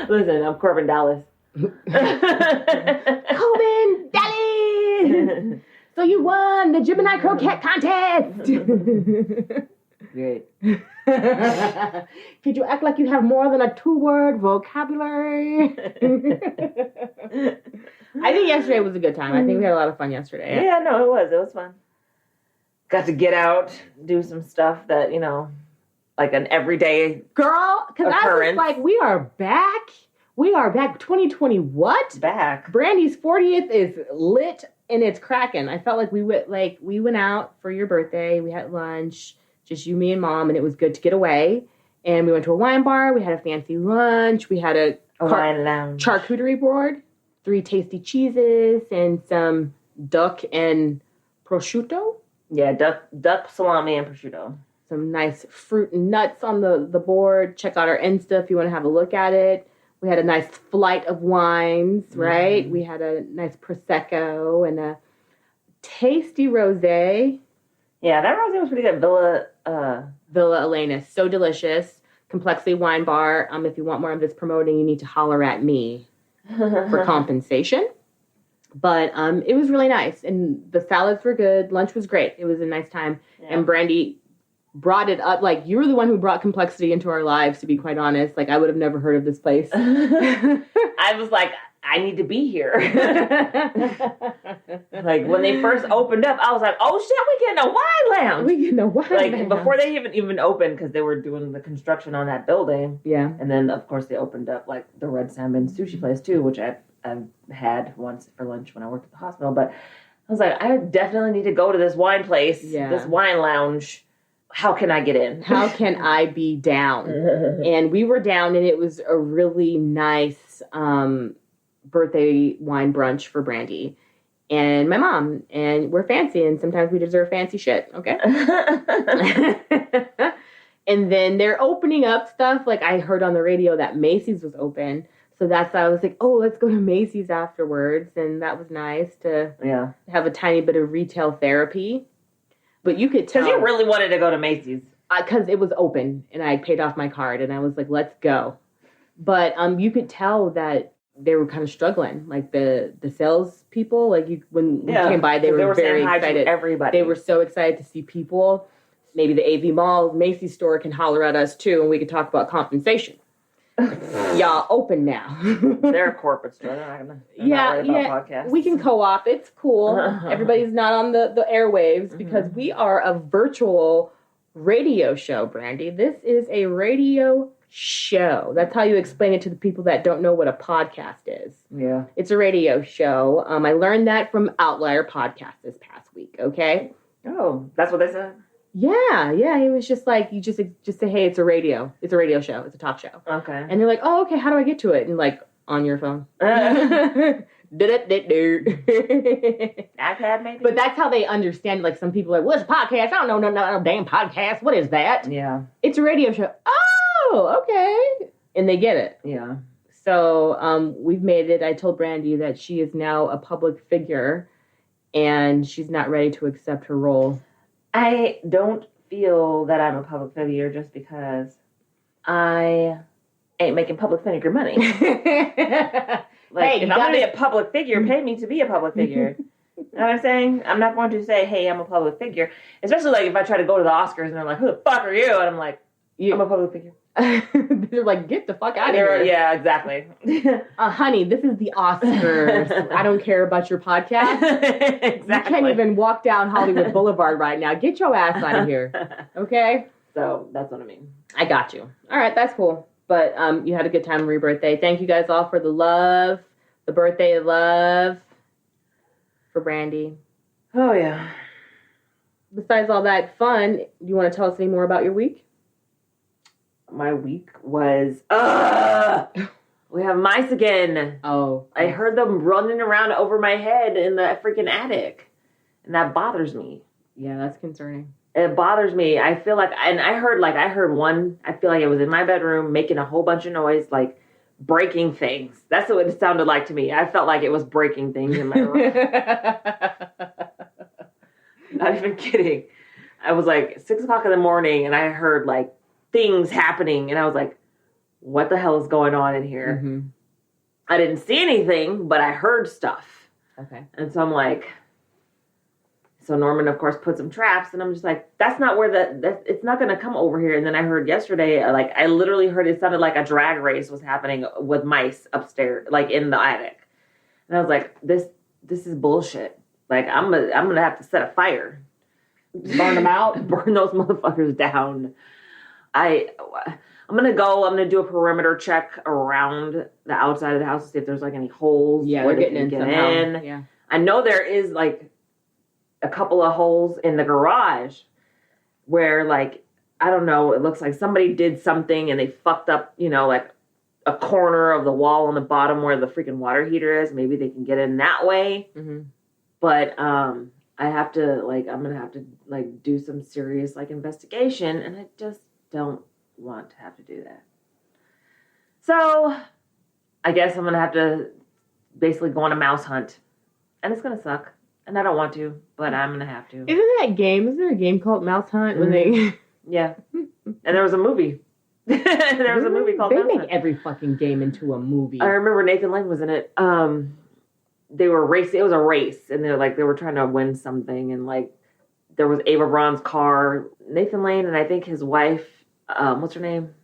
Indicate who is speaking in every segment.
Speaker 1: Listen, I'm Corbin Dallas.
Speaker 2: Corbin Dallas! So you won the Gemini croquette contest!
Speaker 1: Great.
Speaker 2: Could you act like you have more than a 2-word vocabulary? I think yesterday was a good time. I think we had a lot of fun yesterday.
Speaker 1: Yeah, no, it was. It was fun. Got to get out, do some stuff that, like an everyday
Speaker 2: Girl, because I was like, we are back. We are back. 2020 what?
Speaker 1: Back.
Speaker 2: Brandy's 40th is lit and it's cracking. I felt like we went out for your birthday. We had lunch, just you, me, and Mom, and it was good to get away. And we went to a wine bar. We had a fancy lunch. We had a
Speaker 1: wine lounge,
Speaker 2: charcuterie board, 3 tasty cheeses, and some duck and prosciutto.
Speaker 1: Yeah, duck, salami, and prosciutto.
Speaker 2: Some nice fruit and nuts on the board. Check out our Insta if you want to have a look at it. We had a nice flight of wines, right? Mm-hmm. We had a nice Prosecco and a tasty rosé.
Speaker 1: Yeah, that rosé was pretty good. Villa
Speaker 2: Elena, so delicious. Complexity Wine Bar. If you want more of this promoting, you need to holler at me for compensation. But it was really nice. And the salads were good. Lunch was great. It was a nice time. Yeah. And Brandy brought it up. Like, you were the one who brought complexity into our lives, to be quite honest. Like, I would have never heard of this place.
Speaker 1: I was like, I need to be here. Like, when they first opened up, I was like, oh, shit, we getting a wine lounge.
Speaker 2: We getting a wine lounge.
Speaker 1: Like, before they even opened, because they were doing the construction on that building.
Speaker 2: Yeah.
Speaker 1: And then, of course, they opened up, like, the Red Salmon sushi place, too, which I've had once for lunch when I worked at the hospital. But I was like, I definitely need to go to this wine place, this wine lounge. How can I get in?
Speaker 2: How can I be down? And we were down, and it was a really nice birthday wine brunch for Brandy and my mom. And we're fancy, and sometimes we deserve fancy shit, okay? And then they're opening up stuff. Like, I heard on the radio that Macy's was open. So that's why I was like, oh, let's go to Macy's afterwards. And that was nice to have a tiny bit of retail therapy. But you could tell.
Speaker 1: Because you really wanted to go to Macy's.
Speaker 2: Because it was open, and I paid off my card, and I was like, let's go. But you could tell that they were kind of struggling. Like, the sales people, like, when we came by, they were very excited.
Speaker 1: Everybody.
Speaker 2: They were so excited to see people. Maybe the AV Mall, Macy's store can holler at us, too, and we could talk about compensation. Y'all open now.
Speaker 1: They're a corporate store. They're not worried about podcasts.
Speaker 2: We can co-op. It's cool. Everybo's not on the airwaves because we are a virtual radio show, Brandy. This is a radio show. That's how you explain it to the people that don't know what a podcast is.
Speaker 1: Yeah.
Speaker 2: It's a radio show. I learned that from Outlier Podcast this past week, okay?
Speaker 1: Oh, that's what they said?
Speaker 2: Yeah. He was just like, you just say, hey, it's a radio show. It's a talk show.
Speaker 1: Okay.
Speaker 2: And they're like, oh, okay, how do I get to it? And like, on your phone.
Speaker 1: iPad maybe?
Speaker 2: But that's how they understand. Like, some people are like, what's a podcast? I don't know no damn podcast. What is that?
Speaker 1: Yeah.
Speaker 2: It's a radio show. Oh, okay. And they get it.
Speaker 1: Yeah.
Speaker 2: So we've made it. I told Brandy that she is now a public figure and she's not ready to accept her role.
Speaker 1: I don't feel that I'm a public figure just because I ain't making public figure money. Like,
Speaker 2: hey,
Speaker 1: if I'm going to be a public figure, pay me to be a public figure. You know what I'm saying? I'm not going to say, hey, I'm a public figure. Especially, like, if I try to go to the Oscars and they're like, who the fuck are you? And I'm like, I'm a public figure.
Speaker 2: They're like, get the fuck out of here.
Speaker 1: Yeah, exactly.
Speaker 2: Honey, this is the Oscars. I don't care about your podcast.
Speaker 1: Exactly.
Speaker 2: You can't even walk down Hollywood Boulevard right now. Get your ass out of here. Okay?
Speaker 1: So, that's what I mean.
Speaker 2: I got you. All right, that's cool. But you had a good time on your birthday. Thank you guys all for the love, the birthday love for Brandy.
Speaker 1: Oh, yeah.
Speaker 2: Besides all that fun, do you want to tell us any more about your week?
Speaker 1: My week was, we have mice again.
Speaker 2: Oh.
Speaker 1: I heard them running around over my head in the freaking attic. And that bothers me.
Speaker 2: Yeah, that's concerning.
Speaker 1: It bothers me. I feel like, and I heard one, I feel like it was in my bedroom making a whole bunch of noise, like breaking things. That's what it sounded like to me. I felt like it was breaking things in my room. Not even kidding. I was like 6 o'clock in the morning and I heard like things happening and I was like, what the hell is going on in here?
Speaker 2: Mm-hmm.
Speaker 1: I didn't see anything, but I heard stuff.
Speaker 2: Okay.
Speaker 1: And so I'm like, so Norman, of course, put some traps, and I'm just like, that's not where it's not going to come over here. And then I heard yesterday, like, I literally heard it sounded like a drag race was happening with mice upstairs, like in the attic. And I was like, this is bullshit. Like, I'm gonna have to set a fire.
Speaker 2: Burn them out?
Speaker 1: Burn those motherfuckers down. I'm gonna do a perimeter check around the outside of the house to see if there's like any holes.
Speaker 2: Yeah, they're getting in somehow. Yeah.
Speaker 1: I know there is like a couple of holes in the garage where, like, I don't know, it looks like somebody did something and they fucked up, like a corner of the wall on the bottom where the freaking water heater is. Maybe they can get in that way.
Speaker 2: Mm-hmm.
Speaker 1: But I'm gonna have to do some serious like investigation, and I just don't want to have to do that. So I guess I'm gonna have to basically go on a mouse hunt, and it's gonna suck. And I don't want to, but I'm going to have to.
Speaker 2: Isn't there a game called Mouse Hunt? When they...
Speaker 1: Yeah. And there was a movie. There was a movie called Mouse Hunt.
Speaker 2: They make every fucking game into a movie.
Speaker 1: I remember Nathan Lane was in it. They were racing. It was a race. And they were trying to win something. And like, there was Ava Braun's car. Nathan Lane and I think his wife, what's her name?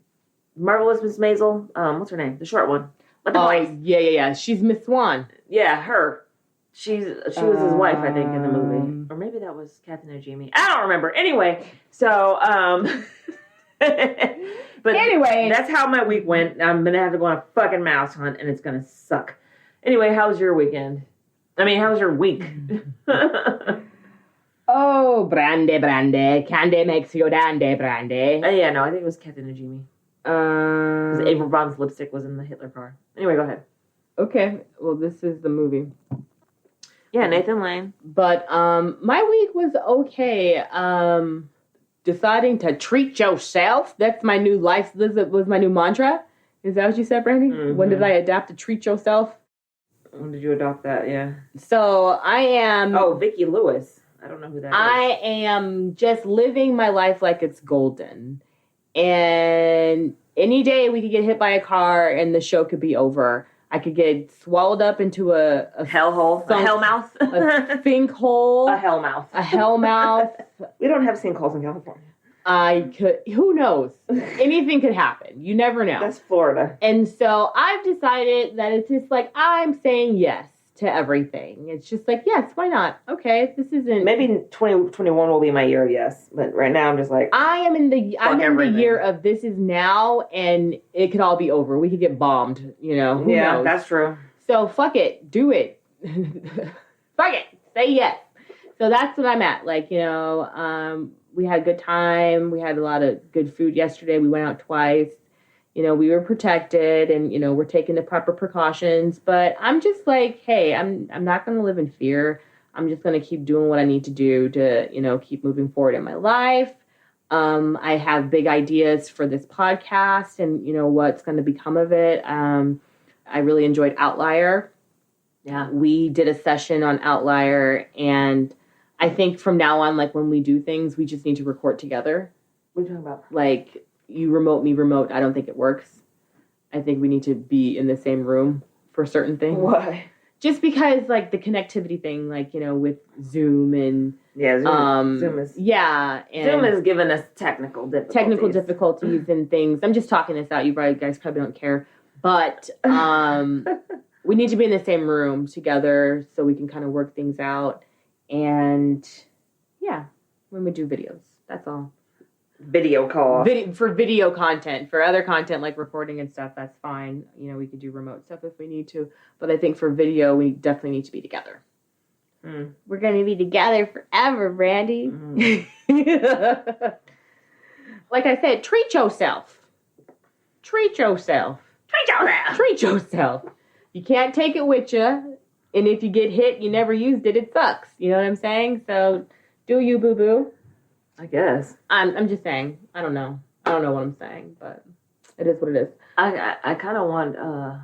Speaker 1: Marvelous Miss Maisel. What's her name? The short one. But the voice.
Speaker 2: Yeah. She's Miss Swan.
Speaker 1: Yeah, her. She was his wife, I think, in the movie. Or maybe that was Kathy Najimy. I don't remember. Anyway, so, but
Speaker 2: anyway,
Speaker 1: that's how my week went. I'm going to have to go on a fucking mouse hunt, and it's going to suck. Anyway, how was your weekend? I mean, how was your week?
Speaker 2: Oh, brandy. Candy makes you dandy, brandy.
Speaker 1: Yeah, no, I think it was Kathy Najimy. Because Ava Braun's lipstick was in the Hitler car. Anyway, go ahead.
Speaker 2: Okay, well, this is the movie.
Speaker 1: Yeah, Nathan Lane.
Speaker 2: But my week was okay. Deciding to treat yourself. That's my new life. This was my new mantra. Is that what you said, Brandy? Mm-hmm. When did I adapt to treat yourself?
Speaker 1: When did you adopt that? Yeah.
Speaker 2: So I am...
Speaker 1: Oh, Vicki Lewis. I don't know who that is.
Speaker 2: I am just living my life like it's golden. And any day we could get hit by a car and the show could be over. I could get swallowed up into a
Speaker 1: hellhole, a hellmouth,
Speaker 2: a sinkhole,
Speaker 1: a hellmouth,
Speaker 2: a hellmouth.
Speaker 1: We don't have sinkholes in California.
Speaker 2: I could. Who knows? Anything could happen. You never know.
Speaker 1: That's Florida. And
Speaker 2: so I've decided that it's just like I'm saying yes to everything. It's just like, yes, why not? Okay, this isn't...
Speaker 1: Maybe 2021 will be my year of yes, but right now I'm just like...
Speaker 2: I'm in the year of this is now, and it could all be over. We could get bombed, Who knows?
Speaker 1: That's true.
Speaker 2: So fuck it. Do it. Fuck it. Say yes. So that's what I'm at. Like, we had a good time. We had a lot of good food yesterday. We went out twice. We were protected and, we're taking the proper precautions. But I'm just like, hey, I'm not going to live in fear. I'm just going to keep doing what I need to do to, keep moving forward in my life. I have big ideas for this podcast and, what's going to become of it. I really enjoyed Outlier.
Speaker 1: Yeah.
Speaker 2: We did a session on Outlier. And I think from now on, like when we do things, we just need to record together.
Speaker 1: What are you talking about?
Speaker 2: Like... You remote, me remote. I don't think it works. I think we need to be in the same room for certain things.
Speaker 1: Why?
Speaker 2: Just because, like, the connectivity thing, like, with Zoom and...
Speaker 1: Yeah, Zoom is...
Speaker 2: Yeah. And
Speaker 1: Zoom has given us technical difficulties
Speaker 2: and things. I'm just talking this out. You guys probably don't care. But we need to be in the same room together so we can kind of work things out. And, yeah, when we do videos. That's all.
Speaker 1: Video call.
Speaker 2: For video content. For other content like recording and stuff, that's fine. We could do remote stuff if we need to. But I think for video, we definitely need to be together.
Speaker 1: Mm.
Speaker 2: We're going to be together forever, Brandy.
Speaker 1: Mm.
Speaker 2: Like I said, treat yourself. Treat yourself. You can't take it with you. And if you get hit, you never used it, it sucks. You know what I'm saying? So do you, boo-boo.
Speaker 1: I guess.
Speaker 2: I'm just saying. I don't know. I don't know what I'm saying, but it is what it is.
Speaker 1: I kind of want some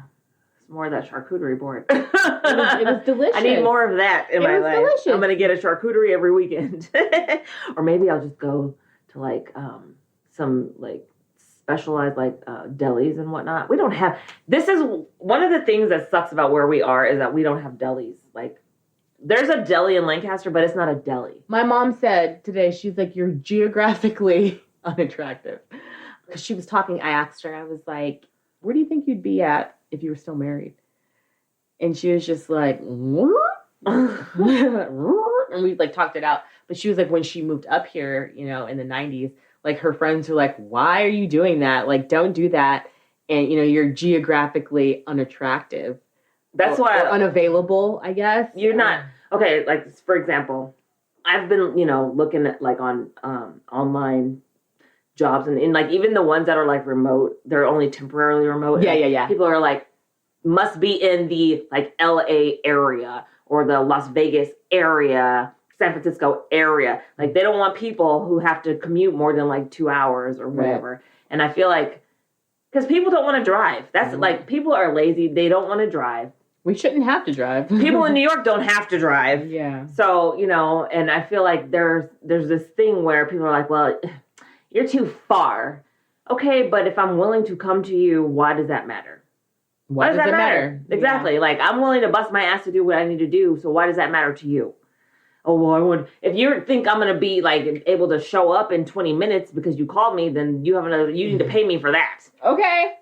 Speaker 1: more of that charcuterie board.
Speaker 2: It was delicious.
Speaker 1: I need more of that in my life.
Speaker 2: Delicious.
Speaker 1: I'm going to get a charcuterie every weekend. Or maybe I'll just go to like some like specialized like delis and whatnot. We don't have. This is one of the things that sucks about where we are is that we don't have delis. Like, there's a deli in Lancaster, but it's not a deli.
Speaker 2: My mom said today, she's like, you're geographically unattractive. Because she was talking, I asked her, I was like, where do you think you'd be at if you were still married? And she was just like, and we like talked it out. But she was like, when she moved up here, you know, in the 90s, like her friends were like, why are you doing that? Like, don't do that. And, you know, you're geographically unattractive.
Speaker 1: That's why.
Speaker 2: Or unavailable, I guess.
Speaker 1: You're not. Okay, like, for example, I've been, you know, looking at like on online jobs and like even the ones that are like remote, they're only temporarily remote.
Speaker 2: Yeah.
Speaker 1: People are like, must be in the like LA area or the Las Vegas area, San Francisco area. Like they don't want people who have to commute more than like 2 hours or whatever. Right. And I feel like, because people don't want to drive. That's like, people are lazy. They don't want to drive.
Speaker 2: We shouldn't have to drive.
Speaker 1: People in New York don't have to drive.
Speaker 2: Yeah.
Speaker 1: So, you know, and I feel like there's this thing where people are like, well, you're too far. Okay, but if I'm willing to come to you, why does that matter? Why does that matter? Exactly. Yeah. Like, I'm willing to bust my ass to do what I need to do, so why does that matter to you? Oh, well, I would. If you think I'm going to be, like, able to show up in 20 minutes because you called me, then you need to pay me for that.
Speaker 2: Okay.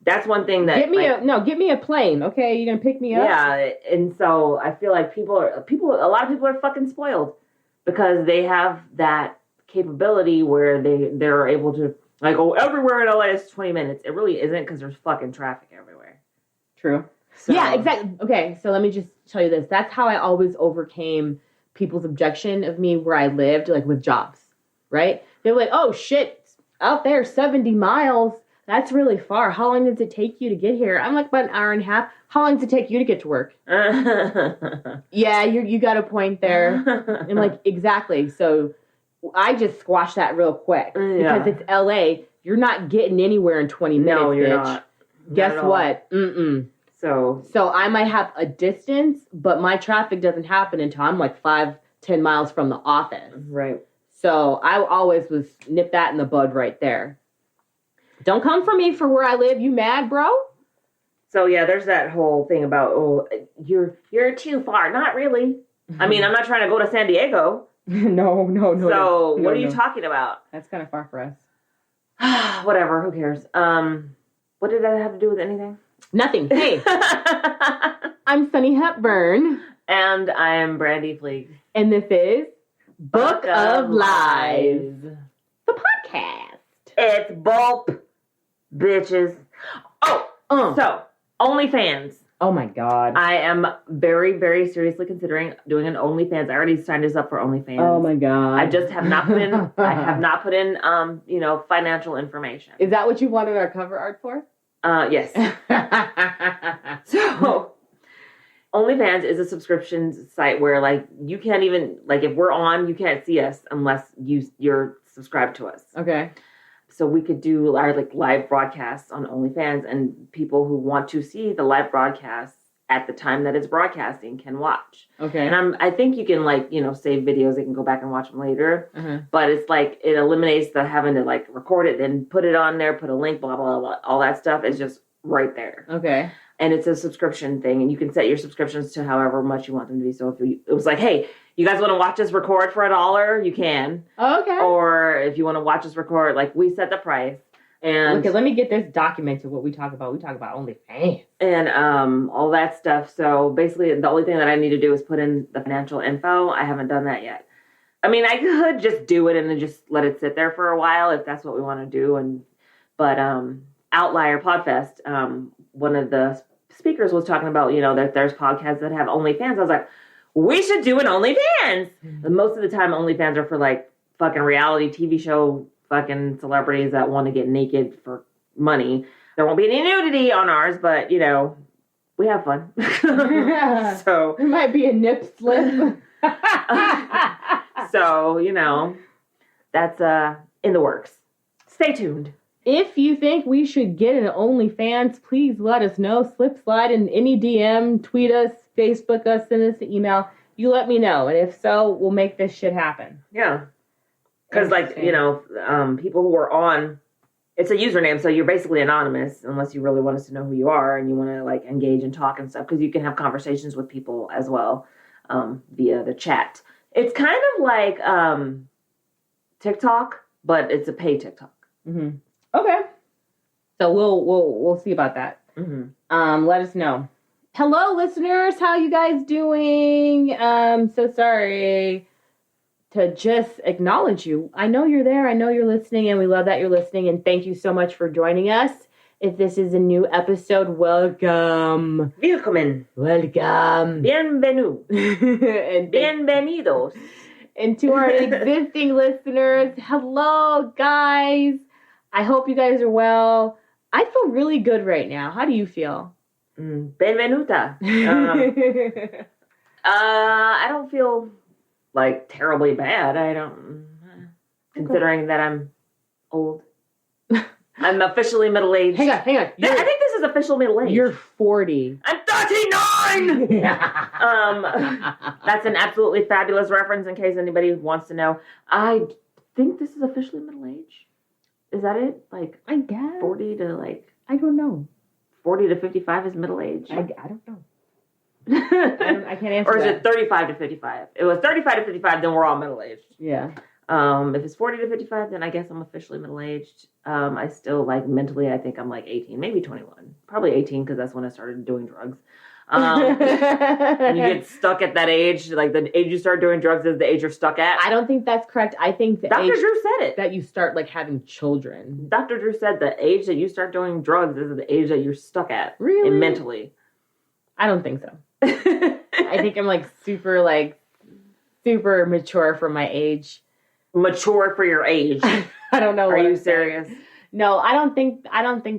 Speaker 1: That's one thing that...
Speaker 2: Get me a plane, okay? You're going to pick me up?
Speaker 1: Yeah, and so I feel like a lot of people are fucking spoiled because they have that capability where they're able to, like, oh, everywhere in LA is 20 minutes. It really isn't because there's fucking traffic everywhere.
Speaker 2: True. So. Yeah, exactly. Okay, so let me just tell you this. That's how I always overcame people's objection of me where I lived, like, with jobs, right? They were like, oh, shit, out there, 70 miles. That's really far. How long does it take you to get here? I'm like, about an hour and a half. How long does it take you to get to work? Yeah, you got a point there. I'm like, exactly. So I just squashed that real quick. Because it's LA. You're not getting anywhere in 20 minutes,
Speaker 1: no, you're
Speaker 2: bitch.
Speaker 1: Not.
Speaker 2: Guess
Speaker 1: not
Speaker 2: what? Mm-mm. So I might have a distance, but my traffic doesn't happen until I'm like 5-10 miles from the office.
Speaker 1: Right.
Speaker 2: So I always was nip that in the bud right there. Don't come for me for where I live. You mad, bro?
Speaker 1: So yeah, there's that whole thing about, oh, you're too far. Not really. I mean, I'm not trying to go to San Diego.
Speaker 2: No.
Speaker 1: So what are you talking about?
Speaker 2: That's kind of far for us.
Speaker 1: Whatever. Who cares? What did that have to do with anything?
Speaker 2: Nothing. Hey, I'm Sunny Hepburn,
Speaker 1: and I'm Brandi Fleeg,
Speaker 2: and this is Book of Lies, the podcast.
Speaker 1: It's Bulp, bitches. So, OnlyFans.
Speaker 2: Oh my God.
Speaker 1: I am very, very seriously considering doing an OnlyFans. I already signed us up for OnlyFans.
Speaker 2: Oh my God.
Speaker 1: I just have not put in, financial information.
Speaker 2: Is that what you wanted our cover art for?
Speaker 1: Yes. So, OnlyFans is a subscription site where, like, you can't even, like, if we're on, you can't see us unless you're subscribed to us.
Speaker 2: Okay.
Speaker 1: So we could do our like live broadcasts on OnlyFans, and people who want to see the live broadcasts at the time that it's broadcasting can watch.
Speaker 2: Okay.
Speaker 1: And I think you can like, save videos. They can go back and watch them later.
Speaker 2: Uh-huh.
Speaker 1: But it's like, it eliminates the having to like record it, then put it on there, put a link, blah, blah, blah. All that stuff is just right there.
Speaker 2: Okay.
Speaker 1: And it's a subscription thing, and you can set your subscriptions to however much you want them to be. So if it was like, hey, you guys want to watch us record for $1? You can.
Speaker 2: Okay.
Speaker 1: Or if you want to watch us record, like, we set the price. And
Speaker 2: okay, let me get this documented. What we talk about. We talk about OnlyFans
Speaker 1: and all that stuff. So basically, the only thing that I need to do is put in the financial info. I haven't done that yet. I mean, I could just do it and then just let it sit there for a while if that's what we want to do. But Outlier Podfest, one of the speakers was talking about, that there's podcasts that have OnlyFans. I was like, we should do an OnlyFans. Mm-hmm. Most of the time, OnlyFans are for like fucking reality TV show fucking celebrities that want to get naked for money. There won't be any nudity on ours, but we have fun. So
Speaker 2: there might be a nip slip.
Speaker 1: So that's in the works. Stay tuned.
Speaker 2: If you think we should get an OnlyFans, please let us know. Slip slide in any DM, tweet us, Facebook us, send us an email. You let me know. And if so, we'll make this shit happen.
Speaker 1: Yeah. Because, people who are on It's a username, so you're basically anonymous unless you really want us to know who you are and you want to like engage and talk and stuff, because you can have conversations with people as well via the chat. It's kind of like TikTok, but it's a paid TikTok.
Speaker 2: Mm-hmm. Okay, so we'll see about that.
Speaker 1: Mm-hmm.
Speaker 2: Let us know. Hello, listeners. How you guys doing? So sorry to just acknowledge you. I know you're there. I know you're listening, and we love that you're listening. And thank you so much for joining us. If this is a new episode, welcome.
Speaker 1: Welcome.
Speaker 2: Welcome.
Speaker 1: Bienvenue.
Speaker 2: And
Speaker 1: bienvenidos.
Speaker 2: And to our existing listeners, hello, guys. I hope you guys are well. I feel really good right now. How do you feel?
Speaker 1: Benvenuta. I don't feel like terribly bad. I don't, considering that I'm old. I'm officially middle-aged.
Speaker 2: Hang on.
Speaker 1: I think this is official middle age.
Speaker 2: You're 40.
Speaker 1: I'm 39! That's an absolutely fabulous reference in case anybody wants to know. I think this is officially middle age. Is that it? Like,
Speaker 2: I guess.
Speaker 1: 40 to like...
Speaker 2: I don't know.
Speaker 1: 40 to 55 is middle age?
Speaker 2: I don't know. I can't answer
Speaker 1: Or is
Speaker 2: that.
Speaker 1: it 35 to 55? It was 35 to 55, then we're all middle-aged.
Speaker 2: Yeah.
Speaker 1: If it's 40 to 55, then I guess I'm officially middle-aged. I still, like, mentally, I think I'm, like, 18, maybe 21. Probably 18, because that's when I started doing drugs. And you get stuck at that age, like, the age you start doing drugs is the age you're stuck at.
Speaker 2: I don't think that's correct. I think the
Speaker 1: Dr.
Speaker 2: age
Speaker 1: Drew said it.
Speaker 2: that you start, like, having children.
Speaker 1: Dr. Drew said the age that you start doing drugs is the age that you're stuck at.
Speaker 2: Really?
Speaker 1: And mentally.
Speaker 2: I don't think so. I think I'm, like, super mature for my age.
Speaker 1: Mature for your age.
Speaker 2: I don't know.
Speaker 1: Are you serious?
Speaker 2: No, I don't think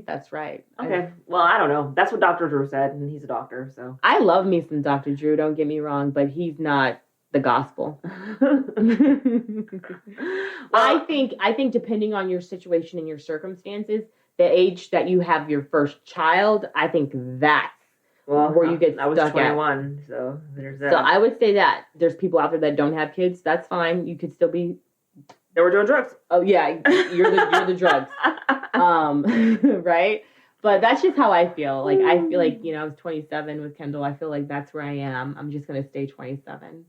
Speaker 2: that's right.
Speaker 1: Okay. Well, I don't know. That's what Dr. Drew said, and he's a doctor, so.
Speaker 2: I love me some Dr. Drew, don't get me wrong, but he's not the gospel. I think depending on your situation and your circumstances, the age that you have your first child, I think that's where you get stuck.
Speaker 1: I was 21, so there's that.
Speaker 2: So I would say that there's people out there that don't have kids. That's fine. You could still be.
Speaker 1: They were doing drugs.
Speaker 2: Oh yeah, you're the drugs. Right? But that's just how I feel. Like I feel like, I was 27 with Kendall. I feel like that's where I am. I'm just gonna stay 27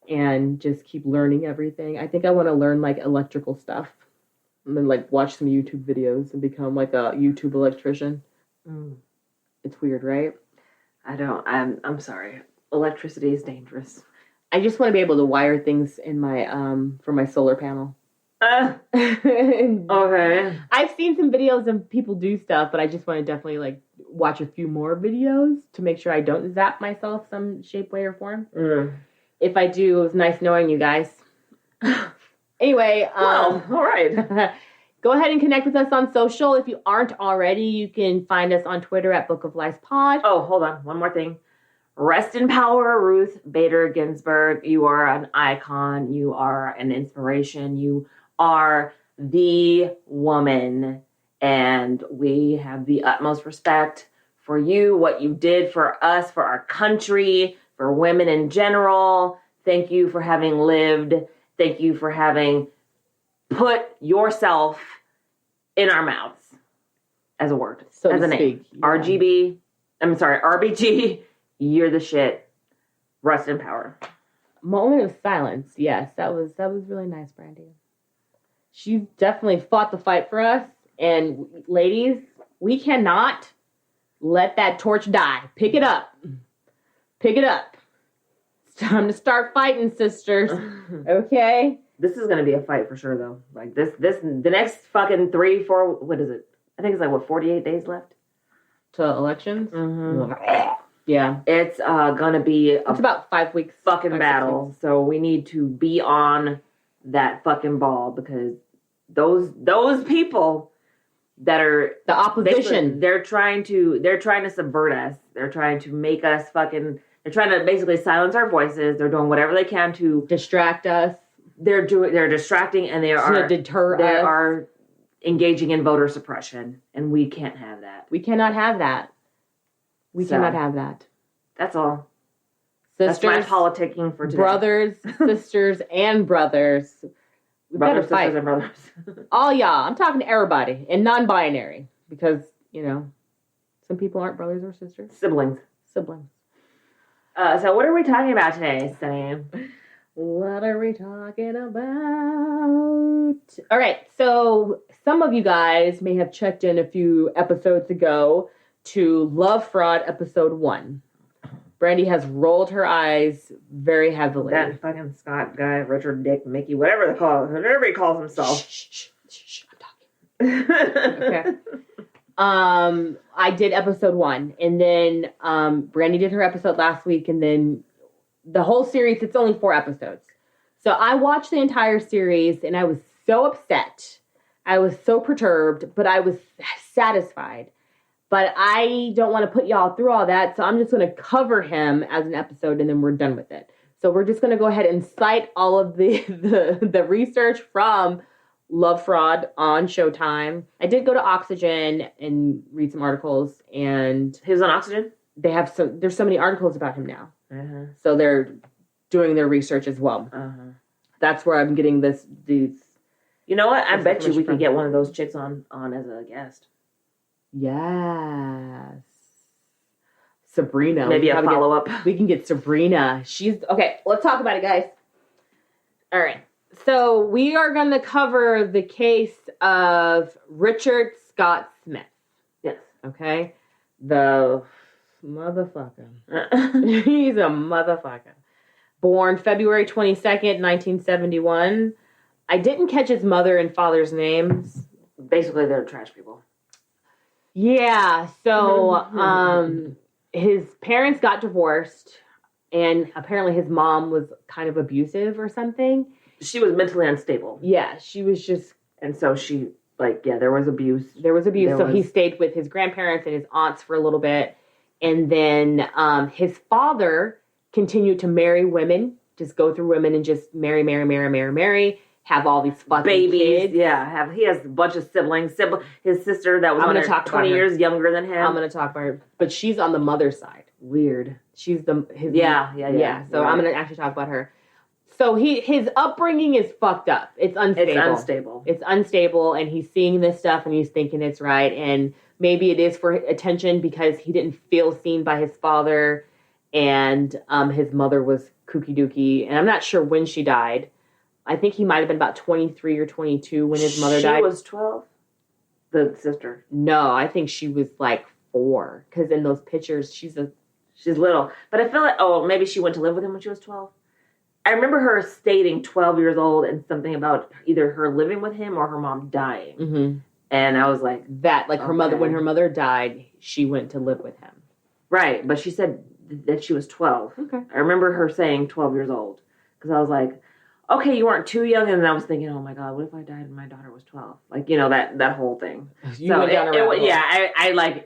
Speaker 2: and just keep learning everything. I think I want to learn like electrical stuff and then like watch some YouTube videos and become like a YouTube electrician. It's weird, right?
Speaker 1: I'm sorry. Electricity is dangerous.
Speaker 2: I just want to be able to wire things in my for my solar panel.
Speaker 1: Okay.
Speaker 2: I've seen some videos of people do stuff, but I just want to definitely like watch a few more videos to make sure I don't zap myself some shape, way, or form. If I do, it was nice knowing you guys. Anyway,
Speaker 1: all right.
Speaker 2: Go ahead and connect with us on social. If you aren't already, you can find us on Twitter at Book of Lies Pod.
Speaker 1: Oh, hold on. One more thing. Rest in power, Ruth Bader Ginsburg. You are an icon. You are an inspiration. You are the woman. And we have the utmost respect for you, what you did for us, for our country, for women in general. Thank you for having lived. Thank you for having put yourself in our mouths as a word,
Speaker 2: so
Speaker 1: as a name. Yeah. RBG, you're the shit. Rest in power.
Speaker 2: Moment of silence. Yes, that was really nice, Brandi. She definitely fought the fight for us. And ladies, we cannot let that torch die. Pick it up. Pick it up. It's time to start fighting, sisters. Okay?
Speaker 1: This is going to be a fight for sure, though. Like, the next fucking 3-4, what is it? I think it's like, 48 days left?
Speaker 2: To elections?
Speaker 1: Mm-hmm.
Speaker 2: Yeah.
Speaker 1: It's going to be
Speaker 2: it's about 5 weeks.
Speaker 1: Fucking battle. So we need to be on that fucking ball because those people that are
Speaker 2: the opposition,
Speaker 1: they're trying to subvert us. They're trying to make us fucking, they're trying to basically silence our voices. They're doing whatever they can to
Speaker 2: distract us.
Speaker 1: They're distracting, and they are engaging in voter suppression, and we can't have that.
Speaker 2: We cannot have that. We cannot have that.
Speaker 1: That's all.
Speaker 2: Sisters,
Speaker 1: that's my politicking for today.
Speaker 2: Brothers, sisters, and brothers.
Speaker 1: Brothers, sisters, and brothers.
Speaker 2: All y'all. I'm talking to everybody and non-binary because, some people aren't brothers or sisters.
Speaker 1: Siblings.
Speaker 2: So
Speaker 1: what are we talking about today, Sam?
Speaker 2: What are we talking about? All right. So some of you guys may have checked in a few episodes ago to Love Fraud episode 1. Brandi has rolled her eyes very heavily.
Speaker 1: That fucking Scott guy, Richard, Dick, Mickey, whatever he calls himself.
Speaker 2: Shh, I'm talking. Okay. I did episode 1, and then Brandi did her episode last week, and then the whole series, it's only 4 episodes. So I watched the entire series, and I was so upset. I was so perturbed, but I was satisfied. But I don't want to put y'all through all that, so I'm just going to cover him as an episode, and then we're done with it. So we're just going to go ahead and cite all of the research from Love Fraud on Showtime. I did go to Oxygen and read some articles, and
Speaker 1: he was on Oxygen?
Speaker 2: There's so many articles about him now.
Speaker 1: Uh-huh.
Speaker 2: So they're doing their research as well.
Speaker 1: Uh-huh.
Speaker 2: That's where I'm getting these.
Speaker 1: You know what? I bet you we could get one of those chicks on as a guest.
Speaker 2: Yes. Sabrina.
Speaker 1: Maybe a follow-up.
Speaker 2: We can get Sabrina. Okay, let's talk about it, guys. All right. So we are going to cover the case of Richard Scott Smith.
Speaker 1: Yes.
Speaker 2: Okay? The motherfucker. He's a motherfucker. Born February 22nd, 1971. I didn't catch his mother and father's names.
Speaker 1: Basically, they're trash people.
Speaker 2: Yeah, so his parents got divorced, and apparently his mom was kind of abusive or something.
Speaker 1: She was mentally unstable.
Speaker 2: Yeah, she was just...
Speaker 1: And so she, there was abuse.
Speaker 2: He stayed with his grandparents and his aunts for a little bit, and then his father continued to marry women, just go through women and just marry, have all these fucking
Speaker 1: babies.
Speaker 2: Kids.
Speaker 1: Yeah, he has a bunch of siblings. His sister that was 20 years younger than him.
Speaker 2: I'm going to talk about her, but she's on the mother's side.
Speaker 1: Weird.
Speaker 2: She's his.
Speaker 1: Yeah.
Speaker 2: So right. I'm going to actually talk about her. So his upbringing is fucked up. It's unstable. It's unstable, and he's seeing this stuff, and he's thinking it's right, and maybe it is for attention because he didn't feel seen by his father, and his mother was kooky dookie, and I'm not sure when she died. I think he might have been about 23 or 22 when his mother died.
Speaker 1: She was 12? The sister?
Speaker 2: No, I think she was 4. Because in those pictures, she's
Speaker 1: little. But I feel like, maybe she went to live with him when she was 12? I remember her stating 12 years old and something about either her living with him or her mom dying.
Speaker 2: Mm-hmm.
Speaker 1: And I was like...
Speaker 2: her mother, when her mother died, she went to live with him.
Speaker 1: Right, but she said that she was 12.
Speaker 2: Okay.
Speaker 1: I remember her saying 12 years old. Because I was like... Okay, you weren't too young, and then I was thinking, oh my God, what if I died when my daughter was 12? That whole thing. I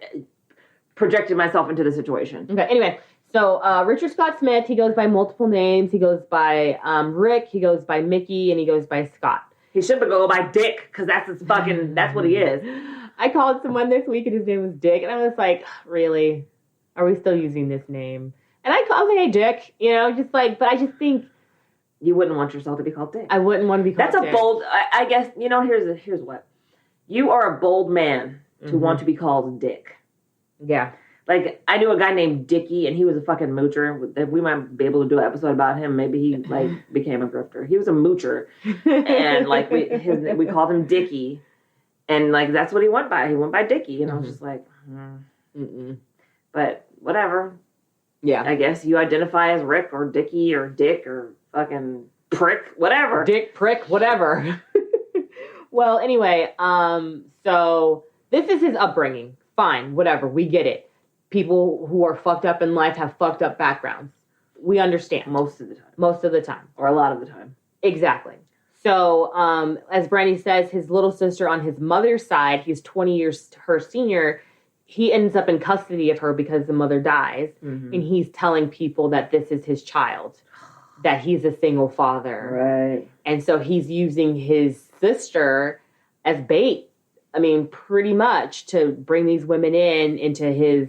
Speaker 1: projected myself into the situation.
Speaker 2: Okay, anyway, so Richard Scott Smith, he goes by multiple names. He goes by Rick, he goes by Mickey, and he goes by Scott.
Speaker 1: He should go by Dick, because that's what he is.
Speaker 2: I called someone this week, and his name was Dick, and I was like, really? Are we still using this name? And I was like, hey, Dick, but I just think...
Speaker 1: You wouldn't want yourself to be called Dick.
Speaker 2: I wouldn't want to be called Dick.
Speaker 1: That's a bold... I guess, here's what. You are a bold man to want to be called Dick.
Speaker 2: Yeah.
Speaker 1: I knew a guy named Dickie, and he was a fucking moocher. We might be able to do an episode about him. Maybe he, became a grifter. He was a moocher. And, we called him Dickie. And, that's what he went by. He went by Dickie. And I was just like... But, whatever.
Speaker 2: Yeah.
Speaker 1: I guess you identify as Rick or Dickie or Dick or... fucking prick, whatever.
Speaker 2: Dick, prick, whatever. Well, anyway, so this is his upbringing. Fine, whatever, we get it. People who are fucked up in life have fucked up backgrounds. We understand.
Speaker 1: Most of the time.
Speaker 2: Most of the time.
Speaker 1: Or a lot of the time.
Speaker 2: Exactly. So, as Brandi says, his little sister on his mother's side, he's 20 years her senior, he ends up in custody of her because the mother dies, and he's telling people that this is his child. That he's a single father.
Speaker 1: Right.
Speaker 2: And so he's using his sister as bait. I mean, pretty much to bring these women into his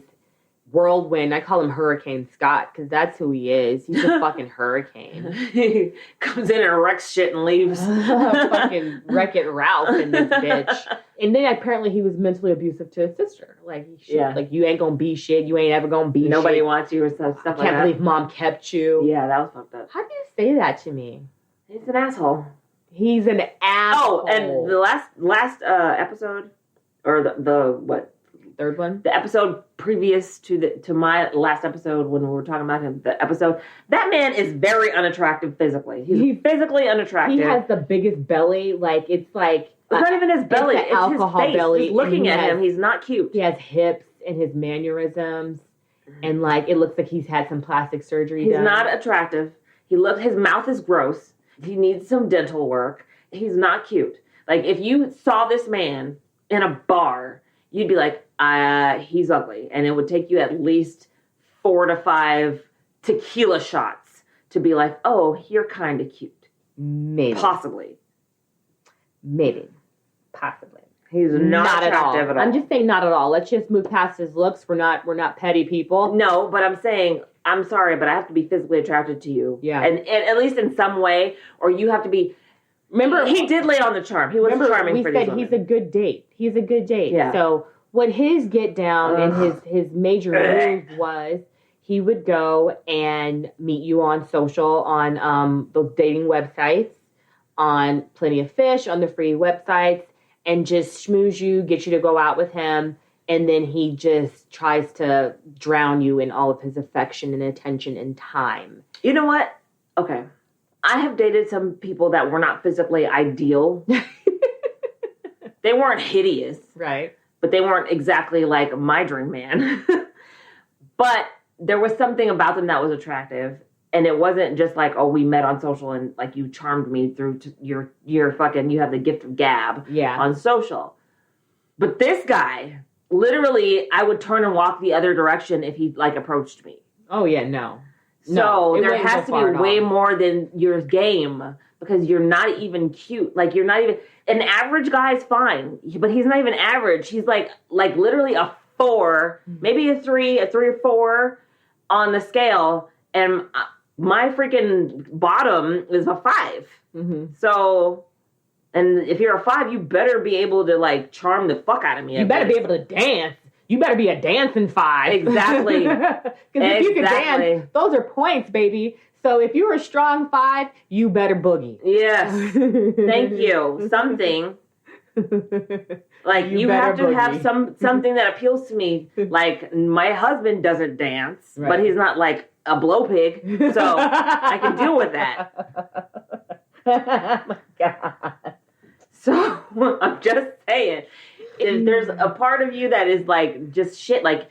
Speaker 2: whirlwind. I call him Hurricane Scott because that's who he is. He's a fucking hurricane.
Speaker 1: He comes in and wrecks shit and leaves.
Speaker 2: Fucking Wreck-It Ralph in this bitch. And then apparently he was mentally abusive to his sister. Like, like you ain't gonna be shit. You ain't ever gonna be
Speaker 1: Nobody
Speaker 2: shit.
Speaker 1: wants you or stuff like that.
Speaker 2: I can't believe mom kept you.
Speaker 1: Yeah, that was fucked up.
Speaker 2: How do you say that to me?
Speaker 1: He's an asshole.
Speaker 2: He's an asshole.
Speaker 1: Oh, and the last episode, or the what?
Speaker 2: Third one?
Speaker 1: The episode previous to my last episode when we were talking about him, that man is very unattractive physically. He's physically unattractive.
Speaker 2: He has the biggest belly. It's
Speaker 1: not even his belly. It's
Speaker 2: alcohol
Speaker 1: his face.
Speaker 2: belly.
Speaker 1: Just looking at him, he's not cute.
Speaker 2: He has hips and his mannerisms. And it looks like he's had some plastic surgery
Speaker 1: He's
Speaker 2: done.
Speaker 1: not attractive. His mouth is gross. He needs some dental work. He's not cute. Like, if you saw this man in a bar, you'd be like, he's ugly. And it would take you at least 4 to 5 tequila shots to be like, oh, you're kind of cute.
Speaker 2: Maybe.
Speaker 1: Possibly.
Speaker 2: Maybe. Possibly.
Speaker 1: He's not attractive at all.
Speaker 2: I'm just saying not at all. Let's just move past his looks. We're not petty people.
Speaker 1: No, but I'm saying, I'm sorry, but I have to be physically attracted to you.
Speaker 2: Yeah.
Speaker 1: And at least in some way, or you have to be... Remember, he did lay on the charm. He was charming for these women.
Speaker 2: He's a good date. He's a good date.
Speaker 1: Yeah.
Speaker 2: So what his get down and his major move was, he would go and meet you on social, on those dating websites, on Plenty of Fish, on the free websites, and just schmooze you, get you to go out with him, and then he just tries to drown you in all of his affection and attention and time.
Speaker 1: You know what? Okay. I have dated some people that were not physically ideal. They weren't hideous.
Speaker 2: Right.
Speaker 1: But they weren't exactly like my dream man. But there was something about them that was attractive. And it wasn't just like, oh, we met on social and like you charmed me through your fucking, you have the gift of gab on social. But this guy, literally, I would turn and walk the other direction if he like approached me.
Speaker 2: Oh, yeah, no.
Speaker 1: So there has to be way more than your game because you're not even cute. Like you're not even an average guy's fine, but he's not even average. He's like literally a 4, maybe a 3 or 4 on the scale, and my freaking bottom is a 5. Mm-hmm. So, and if you're a 5, you better be able to like charm the fuck out of me.
Speaker 2: You better be able to dance. You better be a dancing 5.
Speaker 1: Exactly.
Speaker 2: Because if you can dance, those are points, baby. So if you're a strong 5, you better boogie.
Speaker 1: Yes. Thank you. Something. Like you have to have something that appeals to me. Like my husband doesn't dance, but he's not like a blow pig. So I can deal with that.
Speaker 2: Oh my God.
Speaker 1: So I'm just saying. If there's a part of you that is like just shit, like